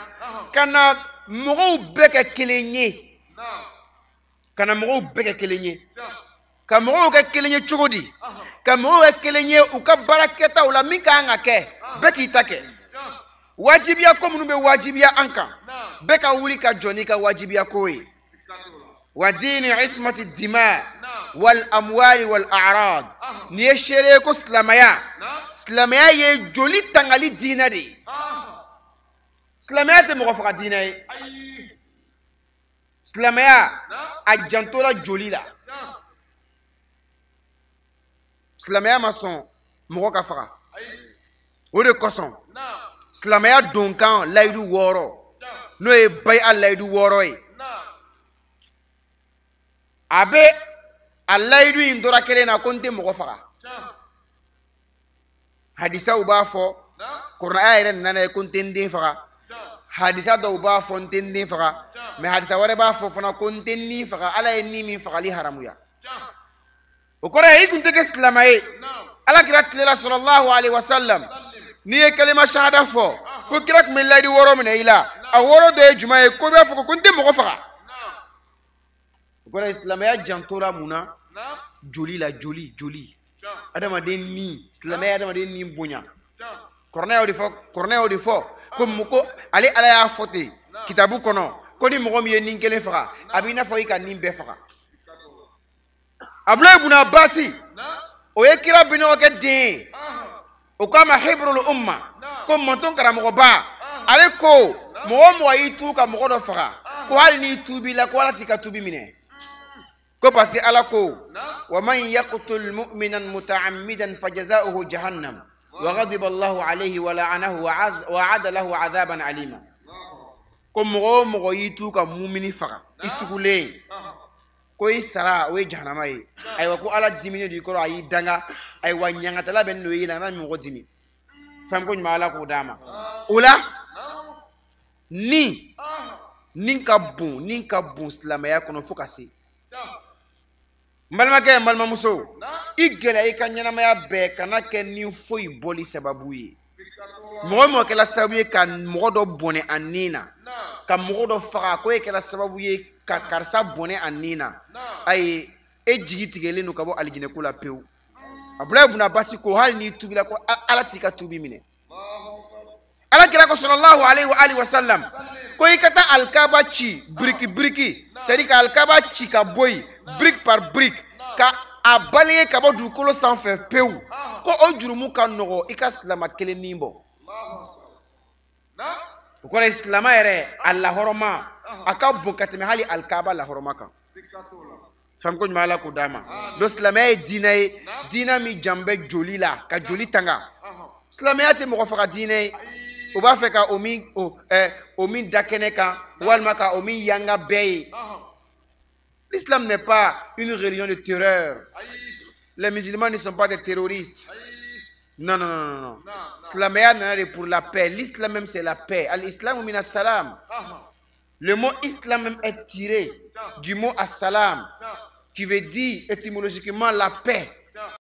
kana mogo beka kelenye kana mogo beka kelenye ka mogo ka kelenye chogodi ka mogo ka kelenye u ka baraketa wala min ka ngake beki take wajibiya ko munu be wajibiya anka beka wuli ka joni ka wajibiya koyi wa dini ismati dima wal amwali wal a'rad ni shere ko islamaya ye joli tangali dina de islamaya te mo fa dina yi islamaya ajantola joli la islamaya mason mo ka fa o de koson islamaya donkan laydu woro no e bay al laydu woro yi abe alaydu indora kelena konte mo fara hadisa uba fo qur'an ayre nana konte ndin fara hadisa do uba fo ndin fara me hadisa wore ba fo fona konte ni fara ala ni mi fara li haramu ya o kore yi kunte ke islamay ala kirat sallallahu alaihi wasallam ni e kalima shahada fo kirak min laydu woro min ila a woro do jumaye ko be fo konte mo fara Gora islamaya jantora muna joli la joli adama den ni islamaya adama den ni bonya corneo de fo comme ko ali ala ya fote kitabu kono ko ni mo mi ni kele fara abina fo ka ni be fara abla ibn abasi o yekira bino ke de o kama hibrul umma ko monton kara mo ba ale ko mo yitu ka mo do fara ko hal ni tubi la ko ala tika tubi mine ko parce que ala ko wa man yaqtul mu'minan muta'ammidan fajaza'uhu jahannam wa ghadiba Allahu alayhi wa la'anahu wa 'ada lahu 'adhaban alima. Ko mogo yitu ka mu'mini faga itugule ko isara we jahannama ye aywa ko ala dimine di ko ayi danga aywa nyangata la ben no yina na mogo dimi fam ko nyama ala ko dama ula nin ka bon silamaya kono fo ka se mbalmakɛ mbalimamuso i gɛlɛya i ka ɲɛnamaya bɛɛ kana kɛ ni foyi bɔli sababu ye mɔgɔ mɔgɔ kɛla sababu ye ka mɔgɔ dɔ bɔnɛ a nin na ka mɔgɔ dɔ faga ko e kɛla sababu ye ka karisa bɔnɛ a nin na ayi e jigi tigɛlen don ka bɔ alijinɛko la pewu Abdulayi ibn Abbas ko hali n'i tubila ko ala t'i ka tubi minɛ ala kira ko sallallahu alaihi wa alihi wa sallam ko i ka taa alikaba ci biriki c'est-à-dire ka alikaba ci ka bɔ yen brique par brique ka a balaye ka bɔ dugukolo sanfɛ pewu ko o jurumu ka nɔgɔ i ka silama kelen ni bɔ o kɔrɔ ye silama yɛrɛ a lahɔrɔma a ka bon ka tɛmɛ hali alikaba lahɔrɔma kan fam ko ɲuman ala k'o d'a ma donc silamɛya ye diinɛ ye diinɛ min jan bɛ joli la ka joli tanga silamɛya tɛ mɔgɔ faga diinɛ ye o b'a fɛ ka o min da kɛnɛ kan walima ka o min yanga bɛɛ ye. L'islam n'est pas une religion de terreur. Les musulmans ne sont pas des terroristes. Non, non, non, non. L'islam est pour la paix. L'islam même c'est la paix. Al-Islam min as-salam. Le mot islam même est tiré du mot as-salam, qui veut dire étymologiquement la paix.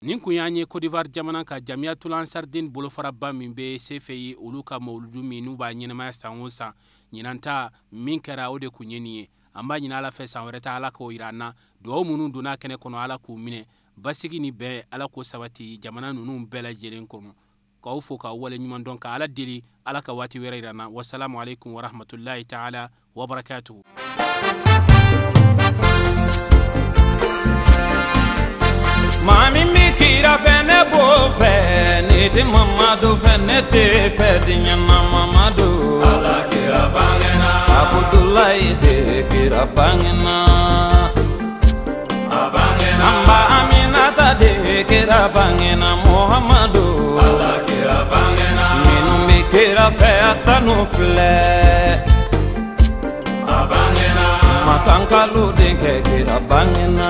nin kun y'an ye Côte d'Ivoire jamana ka Jamiatul Ansardine bolofaraba min bɛ sefe ye olu ka mawludu min n'u b'a ɲɛnamaya san o san ɲinan ta min kɛra o de kun ye nin ye an b'a ɲini ala fɛ san wɛrɛ ta ala k'o yira an na duwawu minnu donna kɛnɛ kɔnɔ ala k'u minɛ basigi ni bɛɛ ala k'o sabati jamana ninnu bɛɛ lajɛlen kɔnɔ k'aw fo k'aw wale ɲuman dɔn ka ala deli ala ka waati wɛrɛ yira an na wasalamu alaikum wa rahmatullahi ta'ala wa barakatuhu. Mami mi kira fene bo fene te mamadu fene te fedinya na mamadu ala kira bangena Abdullahi te kira bangena amba Aminata de kira bangena Muhammadu ala kira bangena minu mi kira fe atanu fle abangena makankalu de kira bangena